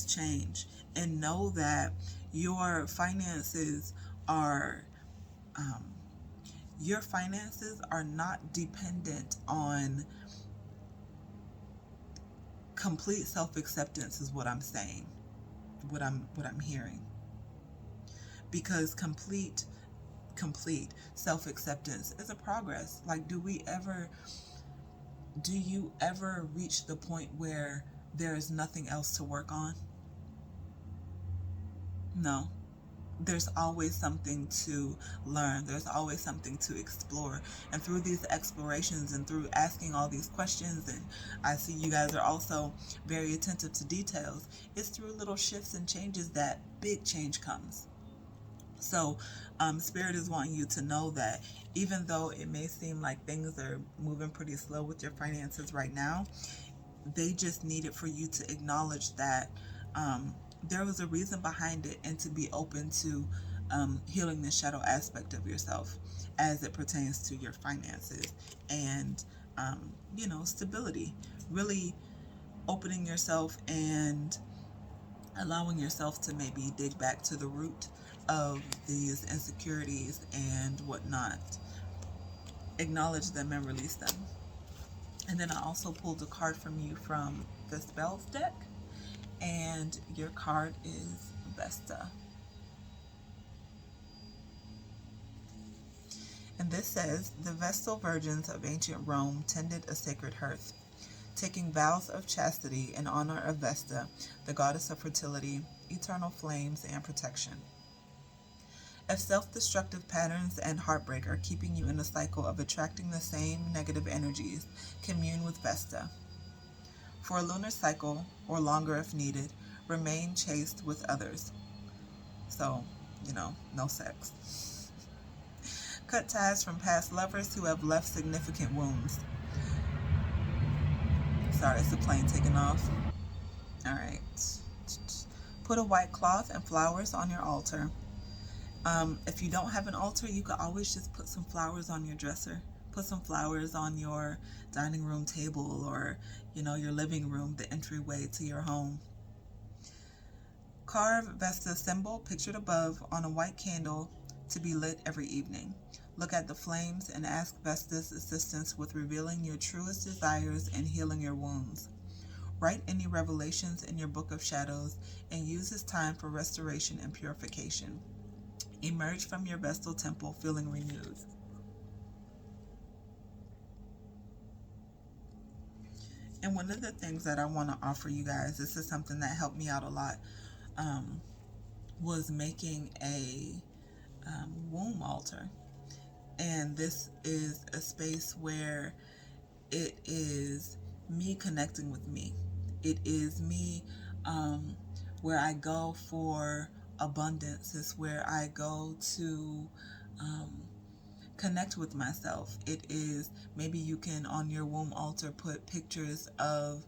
change, and know that your finances are um, your finances are not dependent on complete self-acceptance, is what I'm saying, what I'm hearing. Because complete self-acceptance is a progress. Like, do you ever reach the point where there is nothing else to work on? No. There's always something to learn. There's always something to explore. And through these explorations and through asking all these questions, and I see you guys are also very attentive to details, it's through little shifts and changes that big change comes. So, Spirit is wanting you to know that even though it may seem like things are moving pretty slow with your finances right now, they just needed for you to acknowledge that there was a reason behind it, and to be open to healing the shadow aspect of yourself as it pertains to your finances and, stability. Really opening yourself and allowing yourself to maybe dig back to the root of these insecurities and whatnot. Acknowledge them and release them. And then I also pulled a card from you from the Spells deck, and your card is Vesta. And this says, the Vestal virgins of ancient Rome tended a sacred hearth, taking vows of chastity in honor of Vesta, the goddess of fertility, eternal flames, and protection. If self-destructive patterns and heartbreak are keeping you in a cycle of attracting the same negative energies, commune with Vesta. For a lunar cycle, or longer if needed, remain chaste with others. So, no sex. Cut ties from past lovers who have left significant wounds. Sorry, it's the plane taking off. All right. Put a white cloth and flowers on your altar. If you don't have an altar, you could always just put some flowers on your dresser. Put some flowers on your dining room table, or, your living room, the entryway to your home. Carve Vesta's symbol, pictured above, on a white candle to be lit every evening. Look at the flames and ask Vesta's assistance with revealing your truest desires and healing your wounds. Write any revelations in your book of shadows and use this time for restoration and purification. Emerge from your Vestal temple feeling renewed. And one of the things that I want to offer you guys, this is something that helped me out a lot, was making a womb altar. And this is a space where it is me connecting with me. It is me where I go for abundance. It's where I go to connect with myself. It is, maybe you can on your womb altar put pictures of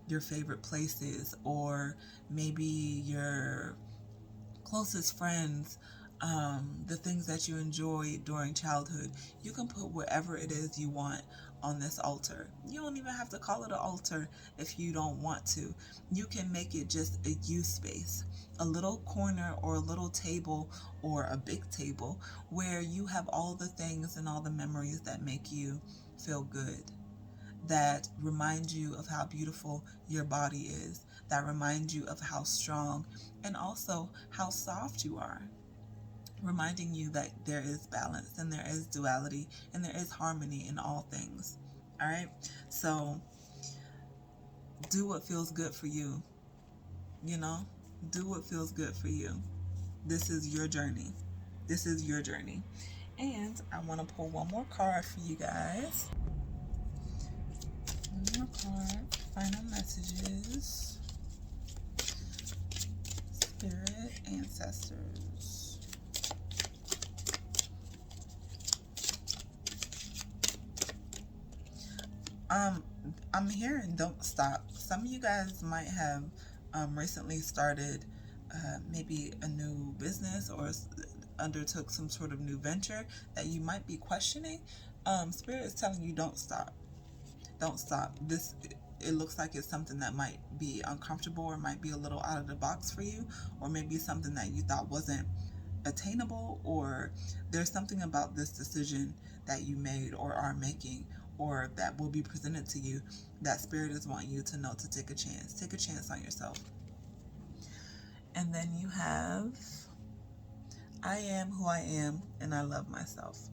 your favorite places, or maybe your closest friends, the things that you enjoyed during childhood. You can put whatever it is you want on this altar. You don't even have to call it an altar if you don't want to. You can make it just a you space, a little corner or a little table or a big table where you have all the things and all the memories that make you feel good, that remind you of how beautiful your body is, that remind you of how strong and also how soft you are, reminding you that there is balance and there is duality and there is harmony in all things. All right? So do what feels good for you. You know? Do what feels good for you. This is your journey. This is your journey. And I want to pull one more card for you guys. One more card. Final messages. Spirit, ancestors. I'm hearing don't stop. Some of you guys might have recently started maybe a new business or undertook some sort of new venture that you might be questioning. Spirit is telling you don't stop. Don't stop. This, it looks like it's something that might be uncomfortable or might be a little out of the box for you, or maybe something that you thought wasn't attainable, or there's something about this decision that you made or are making or that will be presented to you that Spirit is wanting you to know to take a chance. Take a chance on yourself. And then you have, I am who I am and I love myself.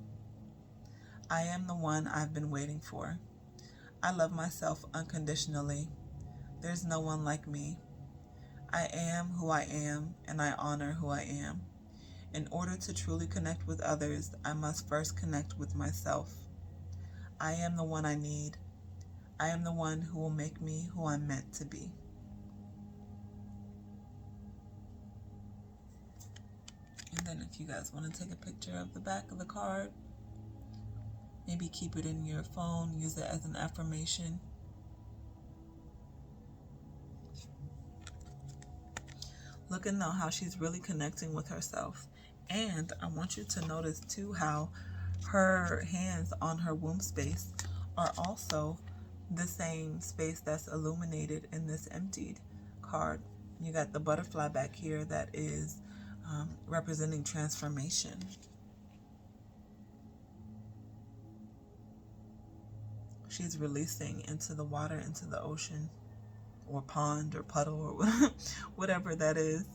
I am the one I've been waiting for. I love myself unconditionally. There's no one like me. I am who I am and I honor who I am. In order to truly connect with others, I must first connect with myself. I am the one I need. I am the one who will make me who I'm meant to be. And then if you guys want to take a picture of the back of the card, maybe keep it in your phone, use it as an affirmation. Look and know how she's really connecting with herself. And I want you to notice too how her hands on her womb space are also the same space that's illuminated in this emptied card. You got the butterfly back here that is representing transformation. She's releasing into the water, into the ocean or pond or puddle or whatever that is.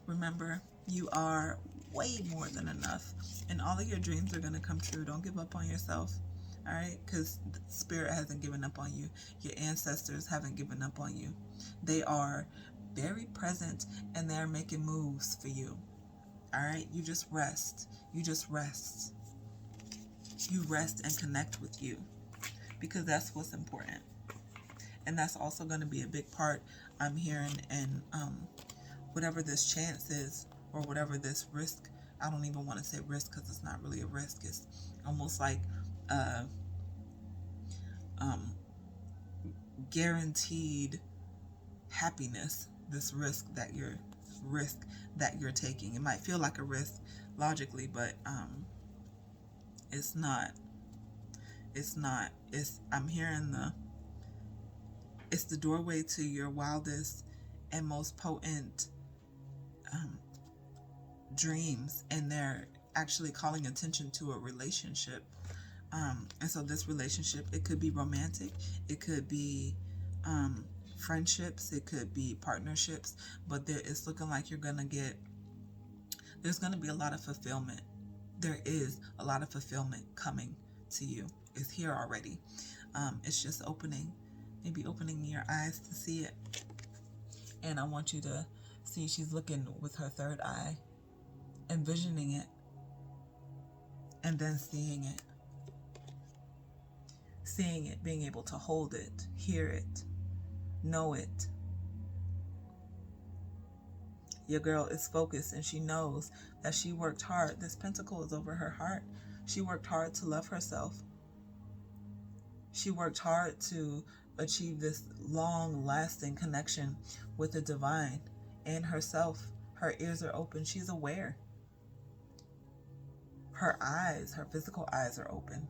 Remember, you are way more than enough, and all of your dreams are going to come true. Don't give up on yourself, all right? Because Spirit hasn't given up on you. Your ancestors haven't given up on you. They are very present, and they're making moves for you, all right? You just rest. You just rest. You rest and connect with you, because that's what's important. And that's also going to be a big part, I'm hearing, in whatever this chance is, or whatever this risk. I don't even want to say risk because it's not really a risk. It's almost like guaranteed happiness. This risk that you're taking. It might feel like a risk logically, but it's not. It's not. I'm hearing it's the doorway to your wildest and most potent dreams, and they're actually calling attention to a relationship. And so this relationship, it could be romantic, it could be friendships, it could be partnerships, but it's looking like there's gonna be a lot of fulfillment. There is a lot of fulfillment coming to you. It's here already. It's just maybe opening your eyes to see it. And I want you to see she's looking with her third eye, envisioning it, and then seeing it. Seeing it, being able to hold it, hear it, know it. Your girl is focused and she knows that she worked hard. This pentacle is over her heart. She worked hard to love herself. She worked hard to achieve this long lasting connection with the divine and herself. Her ears are open. She's aware. Her eyes, her physical eyes are open.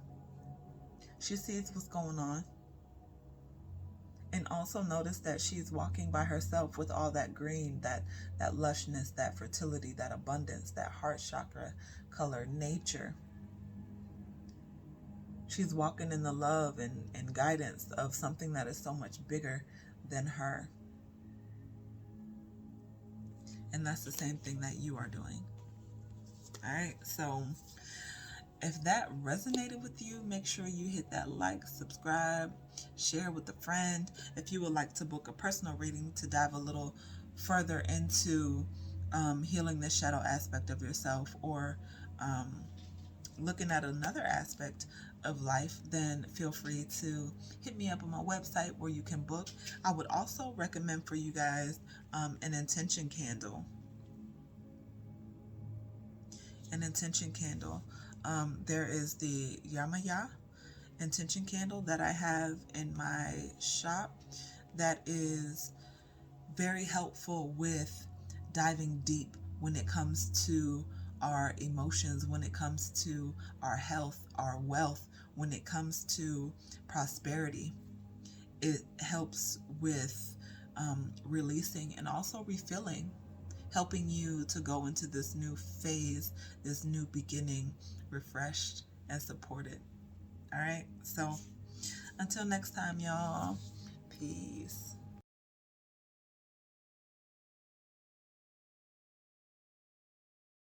She sees what's going on. And also notice that she's walking by herself with all that green, that lushness, that fertility, that abundance, that heart chakra color, nature. She's walking in the love and guidance of something that is so much bigger than her. And that's the same thing that you are doing. All right, so if that resonated with you, make sure you hit that like, subscribe, share with a friend. If you would like to book a personal reading to dive a little further into healing the shadow aspect of yourself, or looking at another aspect of life, then feel free to hit me up on my website where you can book. I would also recommend for you guys an intention candle. An intention candle. There is the Yamaya intention candle that I have in my shop that is very helpful with diving deep when it comes to our emotions, when it comes to our health, our wealth, when it comes to prosperity. It helps with releasing and also refilling, helping you to go into this new phase, this new beginning, refreshed and supported. All right, so until next time, y'all, peace.